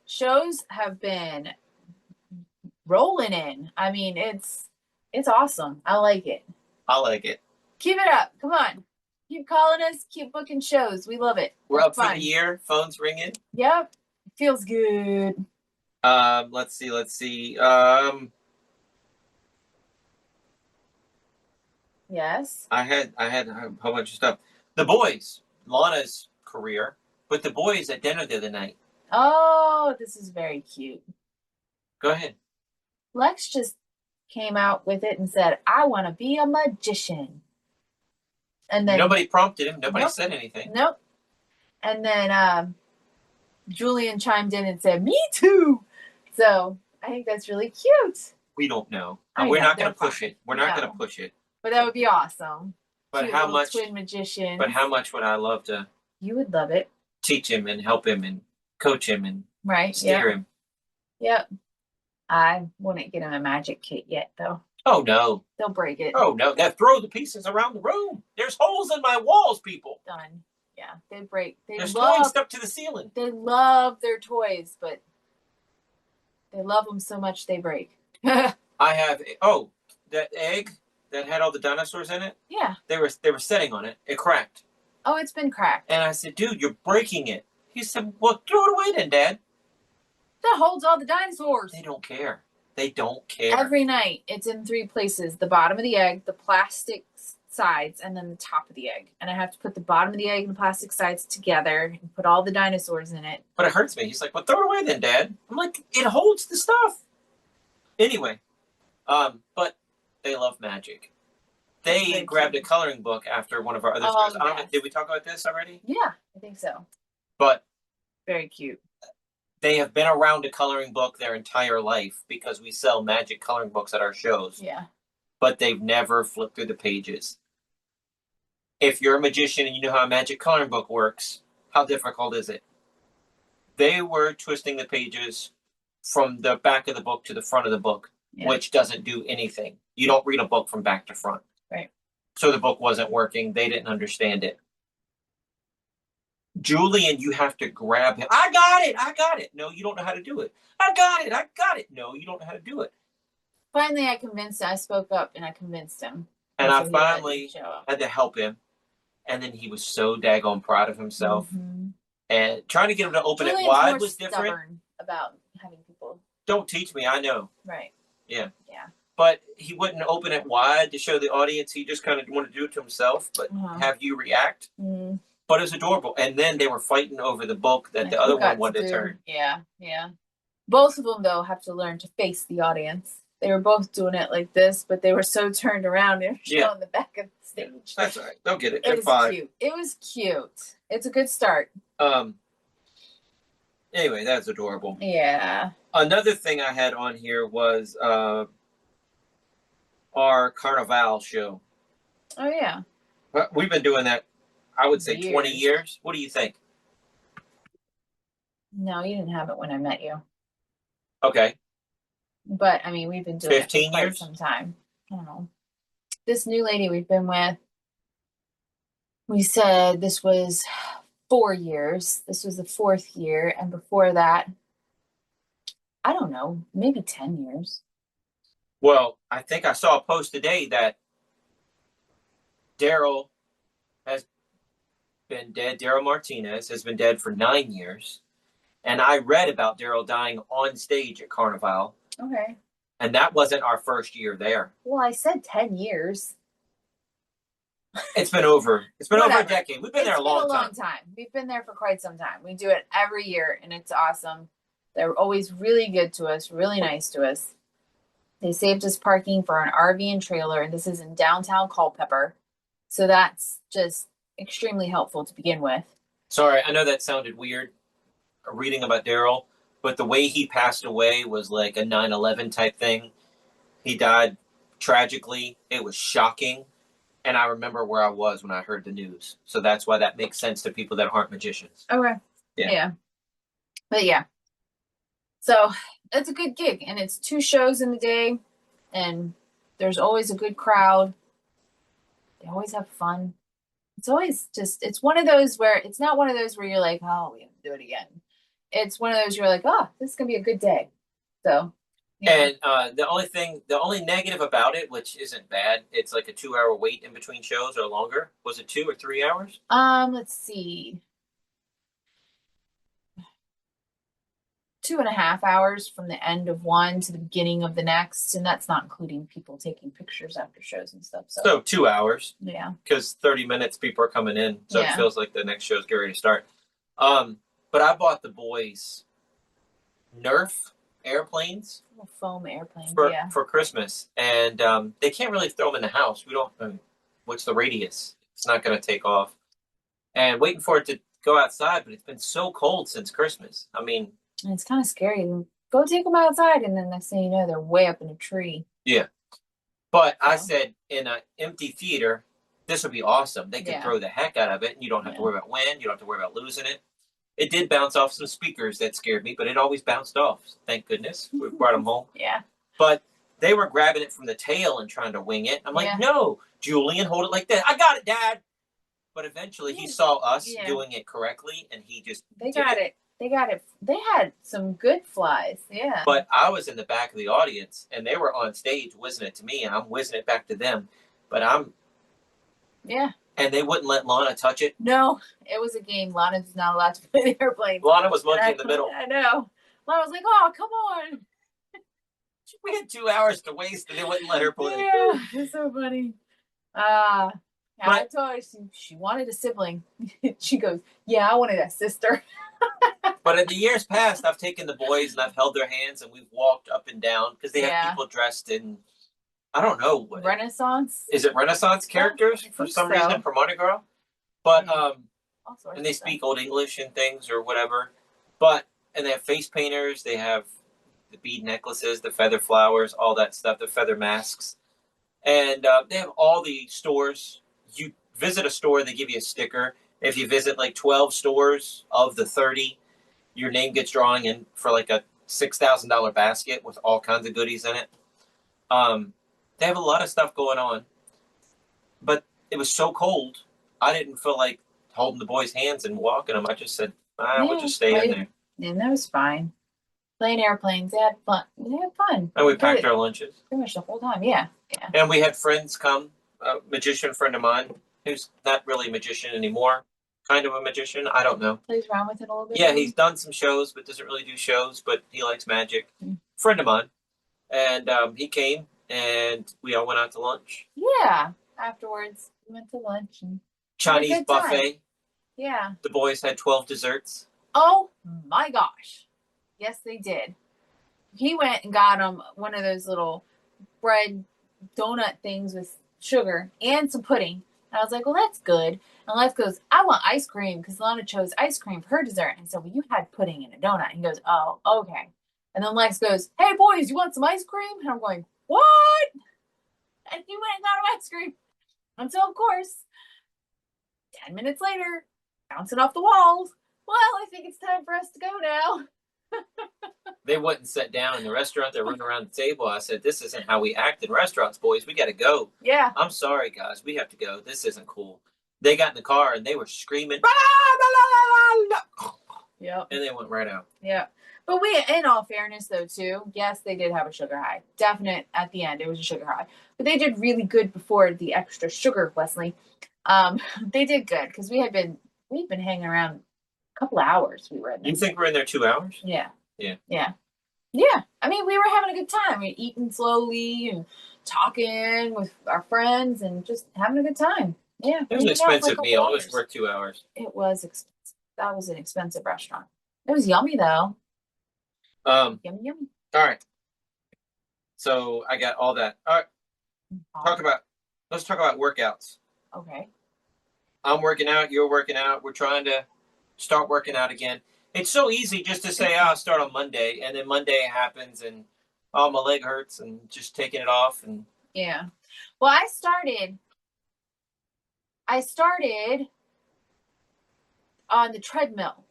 Shows have been rolling in. I mean, it's awesome. I like it. Keep it up. Come on. Keep calling us. Keep booking shows. We love it. We're up for the year. Phone's ringing. Yep. Feels good. Let's see. Yes. I had a whole bunch of stuff. The Boys, Lana's career, but The Boys at dinner the other night. Oh, this is very cute. Go ahead. Lex just came out with it and said, I want to be a magician. And then nobody prompted him. Nobody said anything. Nope. And then Julian chimed in and said, me too. So I think that's really cute. We don't know. We're not going to push it. We're not going to push it. But that would be awesome. But cute how much twin magician? But how much would I love to? You would love it. Teach him and help him and coach him and steer him. Yep. I wouldn't get him a magic kit yet, though. Oh no. They'll break it. Oh no. They'll throw the pieces around the room. There's holes in my walls, people. Done. Yeah, they break. There's toys stuck to the ceiling. They love their toys, but they love them so much they break. I have that egg that had all the dinosaurs in it. Yeah. They were sitting on it. It cracked. Oh, it's been cracked. And I said, dude, you're breaking it. He said, well, throw it away then, Dad. That holds all the dinosaurs. They don't care. They don't care. Every night, it's in 3 places. The bottom of the egg, the plastic sides, and then the top of the egg. And I have to put the bottom of the egg and the plastic sides together and put all the dinosaurs in it. But it hurts me. He's like, well, throw it away then, Dad. I'm like, it holds the stuff. Anyway, but they love magic. They grabbed a coloring book after one of our other shows. I don't know, did we talk about this already? Yeah, I think so. But very cute. They have been around a coloring book their entire life because we sell magic coloring books at our shows. Yeah. But they've never flipped through the pages. If you're a magician and you know how a magic coloring book works, How difficult is it? They were twisting the pages from the back of the book to the front of the book, which doesn't do anything. You don't read a book from back to front. Right. So the book wasn't working. They didn't understand it. Julian, you have to grab him. I got it. No, you don't know how to do it. I got it. No, you don't know how to do it. Finally, I spoke up and I convinced him. And I finally had to help him. And then he was so daggone proud of himself. Mm-hmm. And trying to get him to open it wide was different. Stubborn about having people. Don't teach me, I know. Right. Yeah. Yeah. But he wouldn't open it wide to show the audience. He just kind of wanted to do it to himself, but have you react. Mm-hmm. But it was adorable. And then they were fighting over the book that the other one wanted to turn. Yeah, yeah. Both of them, though, have to learn to face the audience. They were both doing it like this, but they were so turned around and showing the back of the stage. That's all right. They'll get it. It was cute. It was cute. It's a good start. Anyway, that's adorable. Yeah. Another thing I had on here was our Carnival show. Oh, yeah. We've been doing that, I would say, 20 years. What do you think? No, you didn't have it when I met you. Okay. But, I mean, we've been doing 15 it for quite some time. I don't know. This new lady we've been with, we said this was 4 years. This was the 4th year. And before that, I don't know, maybe 10 years. Well, I think I saw a post today that Daryl has been dead. Daryl Martinez has been dead for 9 years. And I read about Daryl dying on stage at Carnival. Okay. And that wasn't our first year there. Well, I said 10 years. It's been over. It's been over a decade. We've been there a long time. We've been there for quite some time. We do it every year, and it's awesome. They're always really good to us, really nice to us. They saved us parking for an RV and trailer, and this is in downtown Culpeper. So that's just extremely helpful to begin with. Sorry, I know that sounded weird, reading about Daryl, but the way he passed away was like a 9/11 type thing. He died tragically. It was shocking. And I remember where I was when I heard the news. So that's why that makes sense to people that aren't magicians. Okay. Yeah. But yeah. So it's a good gig. And it's 2 shows in the day. And there's always a good crowd. They always have fun. It's always just, it's one of those where, it's not one of those where you're like, oh, we have to do it again. It's one of those you're like, oh, this is going to be a good day. So. Yeah. And the only negative about it, which isn't bad, it's like a 2-hour wait in between shows or longer. Was it 2 or 3 hours? Let's see. 2.5 hours from the end of one to the beginning of the next. And that's not including people taking pictures after shows and stuff. So 2 hours. Yeah. Because 30 minutes people are coming in. So it feels like the next show's getting ready to start. But I bought the boys Nerf airplanes. Foam airplanes, for Christmas. And they can't really throw them in the house. What's the radius? It's not going to take off. And waiting for it to go outside, but it's been so cold since Christmas. I mean... And it's kind of scary. Go take them outside, and then next thing you know, they're way up in a tree. Yeah. But I said, in an empty theater, this would be awesome. They could throw the heck out of it, and you don't have to worry about wind. You don't have to worry about losing it. It did bounce off some speakers that scared me, but it always bounced off. Thank goodness. We brought them home. Yeah. But they were grabbing it from the tail and trying to wing it. I'm like, no, Julian, hold it like that. I got it, Dad. But eventually he saw us doing it correctly, and he just They got it. They had some good flies. Yeah. But I was in the back of the audience, and they were on stage whizzing it to me, and I'm whizzing it back to them. But Yeah. And they wouldn't let Lana touch it. No, it was a game. Lana's not allowed to play the airplane. Lana was monkey in the middle. I know. Lana was like, oh, come on. We had 2 hours to waste, and they wouldn't let her play. Yeah, it's so funny. I told her she wanted a sibling. She goes, yeah, I wanted a sister. But in the years past, I've taken the boys, and I've held their hands, and we've walked up and down, because they have people dressed in... I don't know. Renaissance? Is it Renaissance characters for some reason for Mardi Gras? But, and they speak Old English and things or whatever. But, and they have face painters, they have the bead necklaces, the feather flowers, all that stuff, the feather masks. And they have all the stores. You visit a store, they give you a sticker, If you visit like 12 stores of the 30, your name gets drawn in for like a $6,000 basket with all kinds of goodies in it. They have a lot of stuff going on, but it was so cold. I didn't feel like holding the boys' hands and walking them. I just said, we'll just stay in there. And that was fine. Playing airplanes, they had fun. And we packed our lunches. Pretty much the whole time, yeah. And we had friends come. A magician friend of mine, who's not really a magician anymore, kind of a magician. I don't know. Plays around with it a little bit. Yeah, he's done some shows, but doesn't really do shows. But he likes magic. Friend of mine, and he came, and we all went out to lunch. Yeah. Afterwards, we went to lunch and Chinese buffet. Time. Yeah. The boys had 12 desserts. Oh my gosh! Yes, they did. He went and got him one of those little bread donut things with sugar and some pudding. And I was like, well, that's good. And Lex goes, I want ice cream because Lana chose ice cream for her dessert. And so, well, you had pudding in a donut. And he goes, oh, okay. And then Lex goes, hey, boys, you want some ice cream? And I'm going, what? And he went and got him ice cream. And so, of course, 10 minutes later, bouncing off the walls. Well, I think it's time for us to go now. They wouldn't sit down in the restaurant. They're running around the table. I said, this isn't how we act in restaurants, boys. We got to go. Yeah. I'm sorry, guys. We have to go. This isn't cool. They got in the car and they were screaming. Yep. And they went right out. Yeah. But we, in all fairness, though, too, yes, they did have a sugar high. Definite at the end. It was a sugar high. But they did really good before the extra sugar, Wesley. They did good because we've been hanging around a couple of hours. We were in there. You think we're in there 2 hours? Yeah. Yeah. Yeah. Yeah. I mean, we were having a good time. We were eating slowly and talking with our friends and just having a good time. Yeah. It was an expensive meal. It was worth 2 hours. It was expensive. That was an expensive restaurant. It was yummy, though. Yummy, yummy. All right. So I got all that. All right. Let's talk about workouts. Okay. I'm working out. You're working out. We're trying to start working out again. It's so easy just to say, I'll start on Monday. And then Monday happens and, my leg hurts and just taking it off. And yeah. Well, I started on the treadmill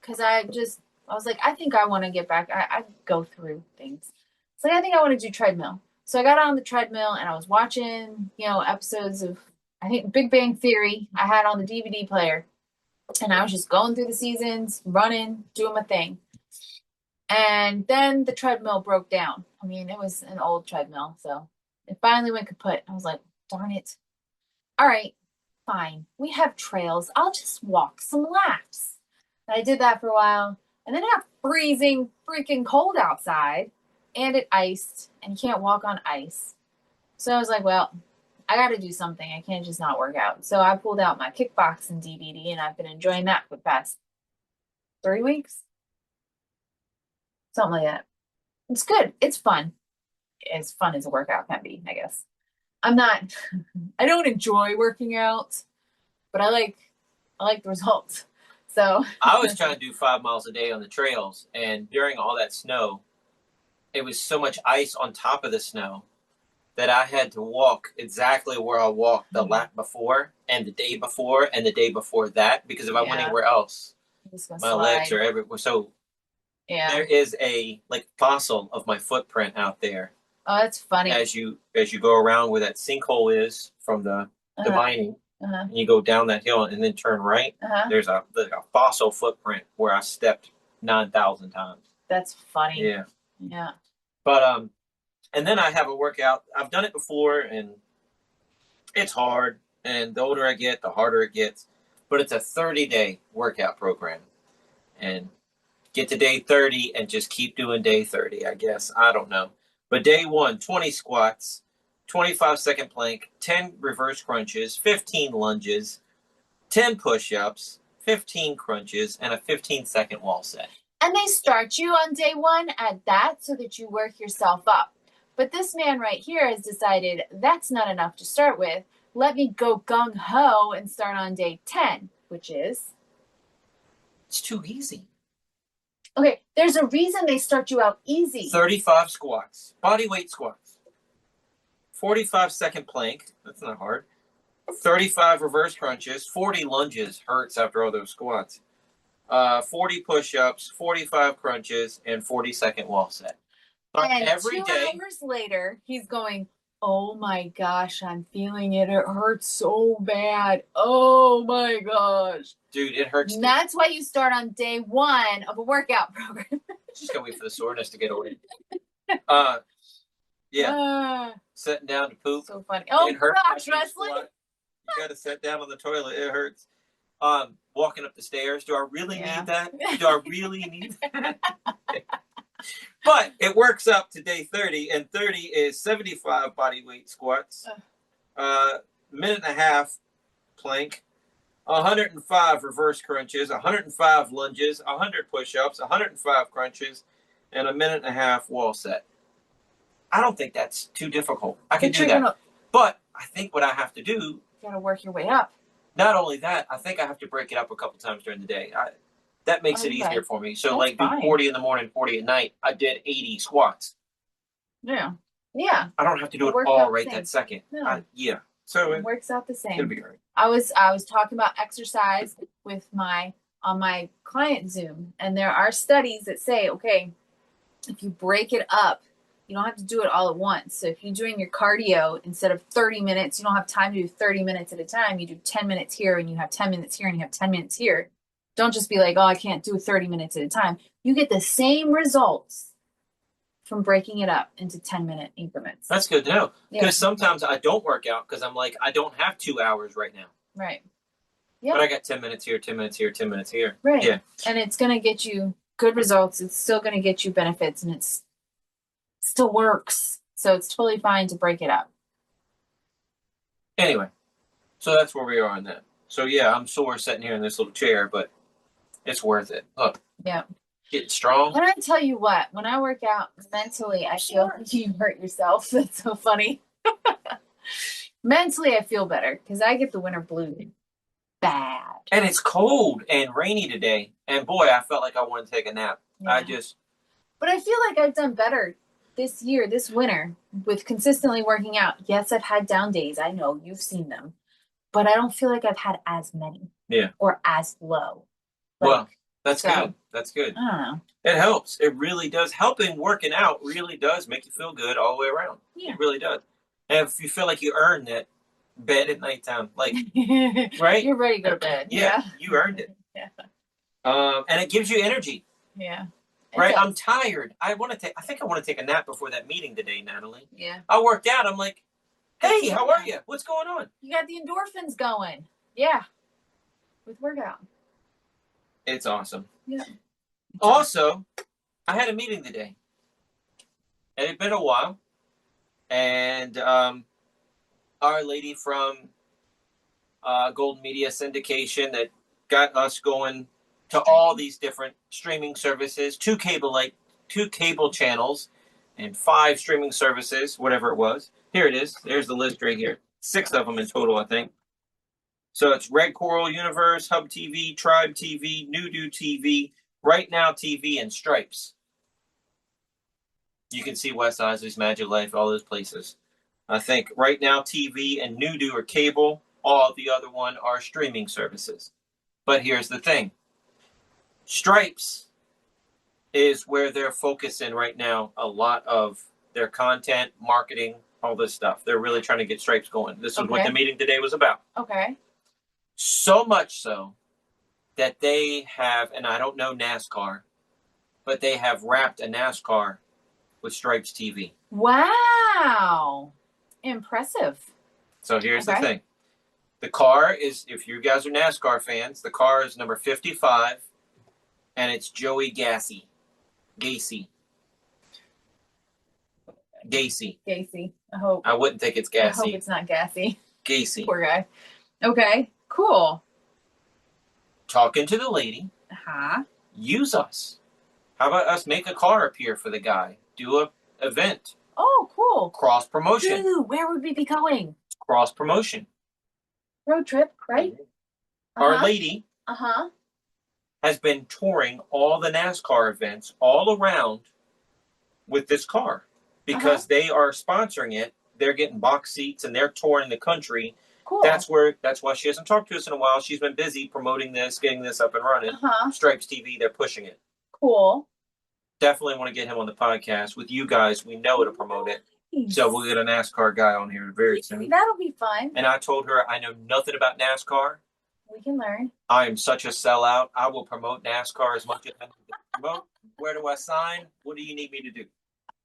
because I was like, I think I want to get back. I go through things. So I think I want to do treadmill. So I got on the treadmill and I was watching, episodes of, I think, Big Bang Theory. I had on the DVD player and I was just going through the seasons, running, doing my thing. And then the treadmill broke down. I mean, it was an old treadmill. So it finally went kaput. I was like, darn it. All right, fine. We have trails. I'll just walk some laps. And I did that for a while. And then it got freezing freaking cold outside. And it iced. And you can't walk on ice. So I was like, well, I got to do something. I can't just not work out. So I pulled out my kickboxing DVD. And I've been enjoying that for the past 3 weeks. Something like that. It's good. It's fun. As fun as a workout can be, I guess. I don't enjoy working out, but I like the results. So I was trying to do 5 miles a day on the trails, and during all that snow, it was so much ice on top of the snow that I had to walk exactly where I walked the lap before and the day before and the day before that, because if I went anywhere else, my legs are everywhere. So there is a fossil of my footprint out there. Oh, that's funny. As you go around where that sinkhole is from the mining, and you go down that hill and then turn right, there's a fossil footprint where I stepped 9,000 times. That's funny. Yeah. Yeah. But and then I have a workout. I've done it before, and it's hard. And the older I get, the harder it gets. But it's a 30-day workout program, and get to day 30 and just keep doing day 30. I guess, I don't know. But day 1, 20 squats, 25-second plank, 10 reverse crunches, 15 lunges, 10 push-ups, 15 crunches, and a 15-second wall set. And they start you on day 1 at that so that you work yourself up. But this man right here has decided that's not enough to start with. Let me go gung-ho and start on day 10, which is? It's too easy. Okay, there's a reason they start you out easy. 35 squats, body weight squats, 45-second plank, that's not hard, 35 reverse crunches, 40 lunges, hurts after all those squats, 40 push-ups, 45 crunches, and 40-second wall set. But And every 2 day, hours later, he's going, oh my gosh, I'm feeling it. It hurts so bad. Oh my gosh. dude, it hurts. And that's why you start on day 1 of a workout program. Just gotta wait for the soreness to get away. Yeah, sitting down to poop. So funny. Oh It hurts gosh, my Wesley. squat. You gotta sit down on the toilet. It hurts. Walking up the stairs. Do I really need that? Do I really need that? But it works up to day 30, and 30 is 75 body weight squats, minute and a half plank, 105 reverse crunches, 105 lunges, 100 push-ups, 105 crunches, and a minute and a half wall set. I don't think that's too difficult. I can do that. But I think what I have to do, You gotta work your way up. not only that, I think I have to break it up a couple times during the day. That makes it easier for me. So That's like fine. do 40 in the morning, 40 at night. I did 80 squats. Yeah. Yeah. I don't have to do It it works all out the right same. that second. No. Yeah. So It works out the it'll same. be great. I was talking about exercise with on my client Zoom, and there are studies that say, okay, if you break it up, you don't have to do it all at once. So if you're doing your cardio, instead of 30 minutes, you don't have time to do 30 minutes at a time. You do 10 minutes here, and you have 10 minutes here, and you have 10 minutes here. Don't just be like, oh, I can't do 30 minutes at a time. You get the same results from breaking it up into 10-minute increments. That's good to know. Because Yeah. sometimes I don't work out because I'm like, I don't have 2 hours right now. Right. Yeah. But I got 10 minutes here, 10 minutes here, 10 minutes here. Right. Yeah. And it's going to get you good results. It's still going to get you benefits, and it still works. So it's totally fine to break it up. Anyway, so that's where we are on that. So yeah, I'm sore sitting here in this little chair, but it's worth it. Look. Yeah. Getting strong. When I tell you what, when I work out mentally, I feel like you hurt yourself. That's so funny. Mentally, I feel better because I get the winter blues bad. And it's cold and rainy today. And boy, I felt like I wanted to take a nap. Yeah. But I feel like I've done better this year, this winter, with consistently working out. Yes, I've had down days. I know you've seen them. But I don't feel like I've had as many. Yeah. Or as low. Well, that's good. That's good. I don't know. It helps. It really does. Helping working out really does make you feel good all the way around. Yeah. It really does. And if you feel like you earned that bed at nighttime, like, right? You're ready to go to bed. Yeah. You earned it. Yeah. And it gives you energy. Yeah. Right? I'm tired. I think I want to take a nap before that meeting today, Natalie. Yeah. I worked out. I'm like, hey, how are you? What's going on? You got the endorphins going. Yeah. With workout. It's awesome. Yeah. Also, I had a meeting today. It had been a while. And our lady from Golden Media Syndication that got us going to all these different streaming services, two cable channels, and 5 streaming services, whatever it was. Here it is. There's the list right here. 6 of them in total, I think. So it's Red Coral Universe, Hub TV, Tribe TV, Nudu TV, Right Now TV, and Stripes. You can see Wes Iseli's Magiclife, all those places. I think Right Now TV and Nudu are cable. All the other one are streaming services. But here's the thing. Stripes is where they're focusing right now a lot of their content, marketing, all this stuff. They're really trying to get Stripes going. This is what the meeting today was about. Okay. So much so that they have, and I don't know NASCAR, but they have wrapped a NASCAR with Stripes TV. Wow. Impressive. So here's the thing. The car is, if you guys are NASCAR fans, the car is number 55, and it's Joey Gacy. Gacy. I hope. I wouldn't think it's Gacy. I hope it's not Gassy. Gacy. Poor guy. Okay. Cool. Talking to the lady. Uh-huh. Use us. How about us make a car appear for the guy? Do a event. Oh, cool. Cross promotion. Dude, where would we be going? Cross promotion. Road trip, right? Our lady Uh-huh. has been touring all the NASCAR events all around with this car because they are sponsoring it. They're getting box seats and they're touring the country Cool. That's why she hasn't talked to us in a while. She's been busy promoting this, getting this up and running. Stripes TV, they're pushing it. Cool. Definitely want to get him on the podcast with you guys. We know to promote it. Nice. So we'll get a NASCAR guy on here very soon. That'll be fun. And I told her I know nothing about NASCAR. We can learn. I am such a sellout. I will promote NASCAR as much as I need to promote. Where do I sign? What do you need me to do?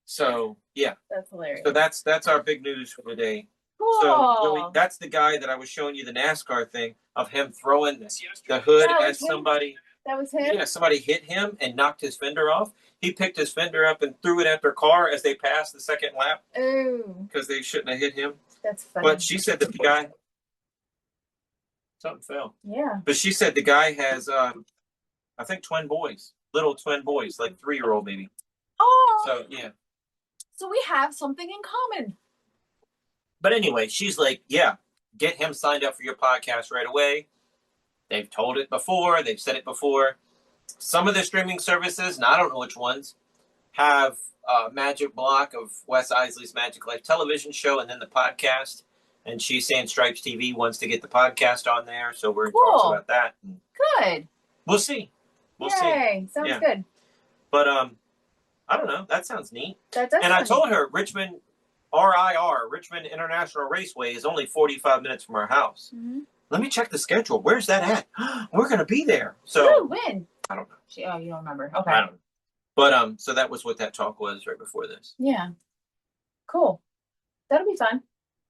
So yeah. That's hilarious. So that's our big news for today. Cool. So that's the guy that I was showing you the NASCAR thing of him throwing the hood at somebody. That was him? Yeah, somebody hit him and knocked his fender off. He picked his fender up and threw it at their car as they passed the second lap. Ooh. Because they shouldn't have hit him. That's funny. But she said that the guy... Something fell. Yeah. But she said the guy has, I think, twin boys. Little twin boys, like 3-year-old maybe. Oh. So, yeah. So we have something in common. But anyway, she's like, yeah, get him signed up for your podcast right away. They've told it before. They've said it before. Some of the streaming services, and I don't know which ones, have a magic block of Wes Iseli's Magiclife television show and then the podcast. And she's saying Stripes TV wants to get the podcast on there. So we're in talks about that. Good. We'll see. We'll see. Sounds good. But I don't know. That sounds neat. That does. And I told her Richmond International Raceway is only 45 minutes from our house. Mm-hmm. Let me check the schedule. Where's that at? We're going to be there. So when? I don't know. You don't remember. Okay. I don't know. But so that was what that talk was right before this. Yeah. Cool. That'll be fun.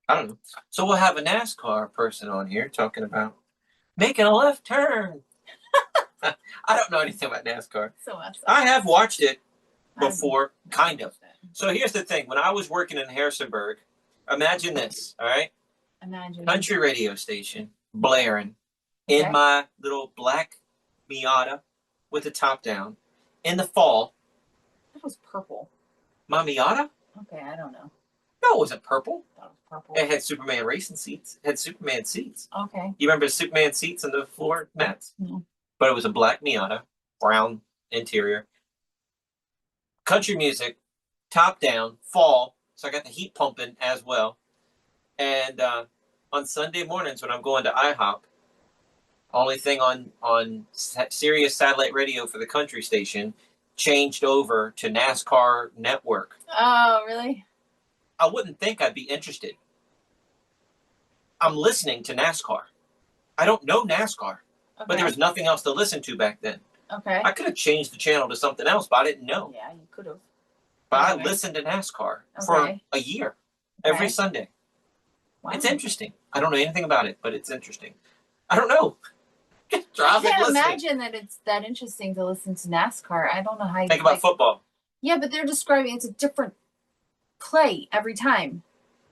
I don't know. So we'll have a NASCAR person on here talking about making a left turn. I don't know anything about NASCAR. So much. I have watched it before, kind of. So here's the thing. When I was working in Harrisonburg, imagine this, all right? Imagine. Country radio station, blaring, in my little black Miata with the top down, in the fall. That was purple. My Miata? Okay, I don't know. No, it wasn't purple. That was purple. It had Superman racing seats. It had Superman seats. Okay. You remember Superman seats on the floor mats? No. But it was a black Miata, brown interior. Country music, top down, fall. So I got the heat pumping as well. And on Sunday mornings when I'm going to IHOP, only thing on Sirius satellite radio for the country station changed over to NASCAR Network. Oh, really? I wouldn't think I'd be interested. I'm listening to NASCAR. I don't know NASCAR, but there was nothing else to listen to back then. Okay. I could have changed the channel to something else, but I didn't know. Yeah, you could have. But I listened to NASCAR for a year, every Sunday. Wow. It's interesting. I don't know anything about it, but it's interesting. I don't know. I can't imagine that it's that interesting to listen to NASCAR. I don't know how you think about football. Yeah, but they're describing it's a different play every time.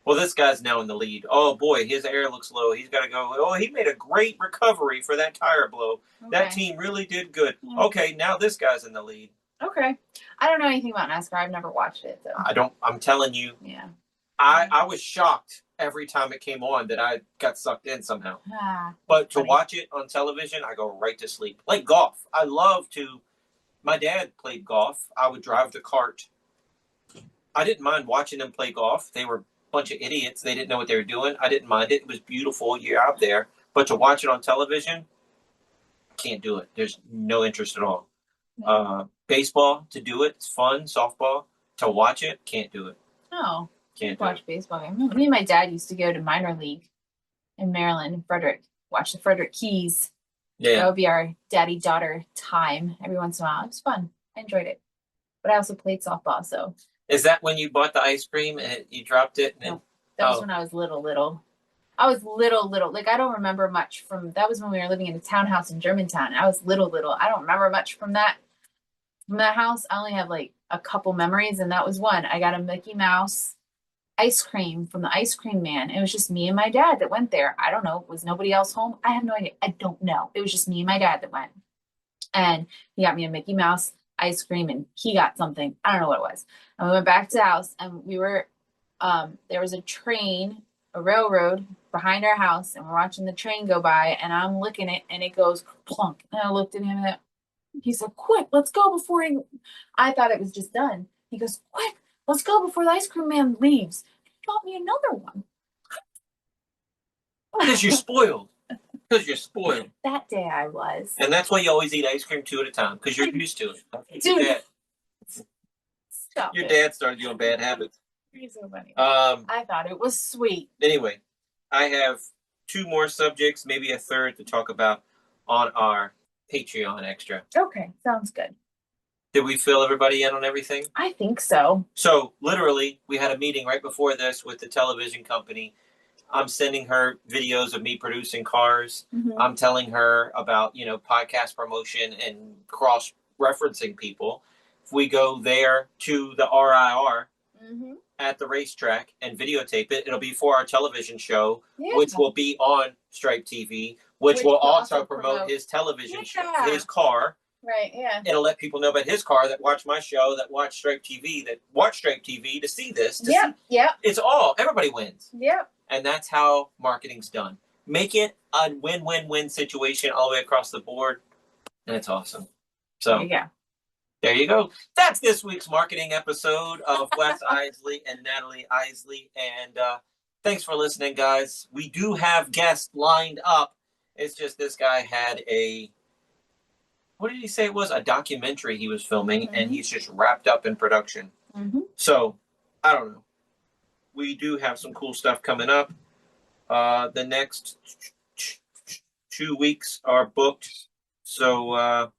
Well, this guy's now in the lead. Oh boy, his air looks low. He's got to go. Oh, he made a great recovery for that tire blow. Okay. That team really did good. Yeah. Okay, now this guy's in the lead. Okay. I don't know anything about NASCAR. I've never watched it. So. I'm telling you. Yeah. I was shocked every time it came on that I got sucked in somehow. But to watch it on television, I go right to sleep. Like golf. I love to. My dad played golf. I would drive the cart. I didn't mind watching them play golf. They were a bunch of idiots. They didn't know what they were doing. I didn't mind it. It was beautiful. You're out there. But to watch it on television, can't do it. There's no interest at all. Baseball, to do it, it's fun. Softball, to watch it, can't do it. Oh, can't watch baseball. I remember me and my dad used to go to minor league in Maryland, in Frederick, watch the Frederick Keys. Yeah. That would be our daddy-daughter time every once in a while. It was fun. I enjoyed it. But I also played softball, so. Is that when you bought the ice cream and you dropped it? And no, that was when I was little. I was little. Like, I don't remember much from, that was when we were living in a townhouse in Germantown. I was little. I don't remember much from that house. I only have like a couple memories, and that was one. I got a Mickey Mouse ice cream from the ice cream man. It was just me and my dad that went there. I don't know. Was nobody else home? I have no idea. I don't know. It was just me and my dad that went. And he got me a Mickey Mouse ice cream, and he got something. I don't know what it was. And we went back to the house, and we were, there was a railroad behind our house, and we're watching the train go by, and I'm looking at it, and it goes plunk. And I looked at him, and he said, "Quick, let's go before he," I thought it was just done. He goes, "Quick, let's go before the ice cream man leaves." He bought me another one. Because you're spoiled. Because you're spoiled. That day I was. And that's why you always eat ice cream 2 at a time. Because you're used to it. Dude. Stop Your it. dad started doing bad habits. You're so funny. I thought it was sweet. Anyway, I have 2 more subjects, maybe a third to talk about on our Patreon extra. Okay, sounds good. Did we fill everybody in on everything? I think so. So, literally, we had a meeting right before this with the television company. I'm sending her videos of me producing cars. Mm-hmm. I'm telling her about, podcast promotion and cross-referencing people. If we go there to the RIR at the racetrack and videotape it, it'll be for our television show, which will be on Stripe TV, which will also promote his television show, his car. Right, yeah. It'll let people know about his car that watch my show, that watch Stripe TV, that watch Stripe TV to see this. It's everybody wins. Yep. And that's how marketing's done. Make it a win-win-win situation all the way across the board, and it's awesome. So there you go. That's this week's marketing episode of Wes Iseli and Natalie Iseli. And thanks for listening, guys. We do have guests lined up. It's just this guy had what did he say it was? A documentary he was filming, and he's just wrapped up in production. So, I don't know. We do have some cool stuff coming up. The next 2 weeks are booked. So,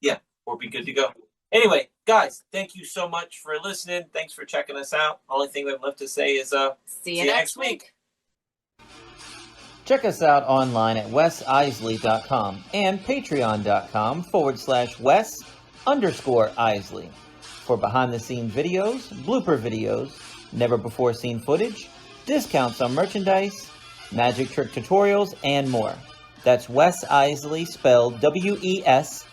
we'll be good to go. Anyway, guys, thank you so much for listening. Thanks for checking us out. Only thing we have left to say is see you next week. Check us out online at wesiseli.com and patreon.com/Wes_Iseli for behind-the-scenes videos, blooper videos, never-before-seen footage, discounts on merchandise, magic trick tutorials, and more. That's Wes Iseli, spelled WESISELI.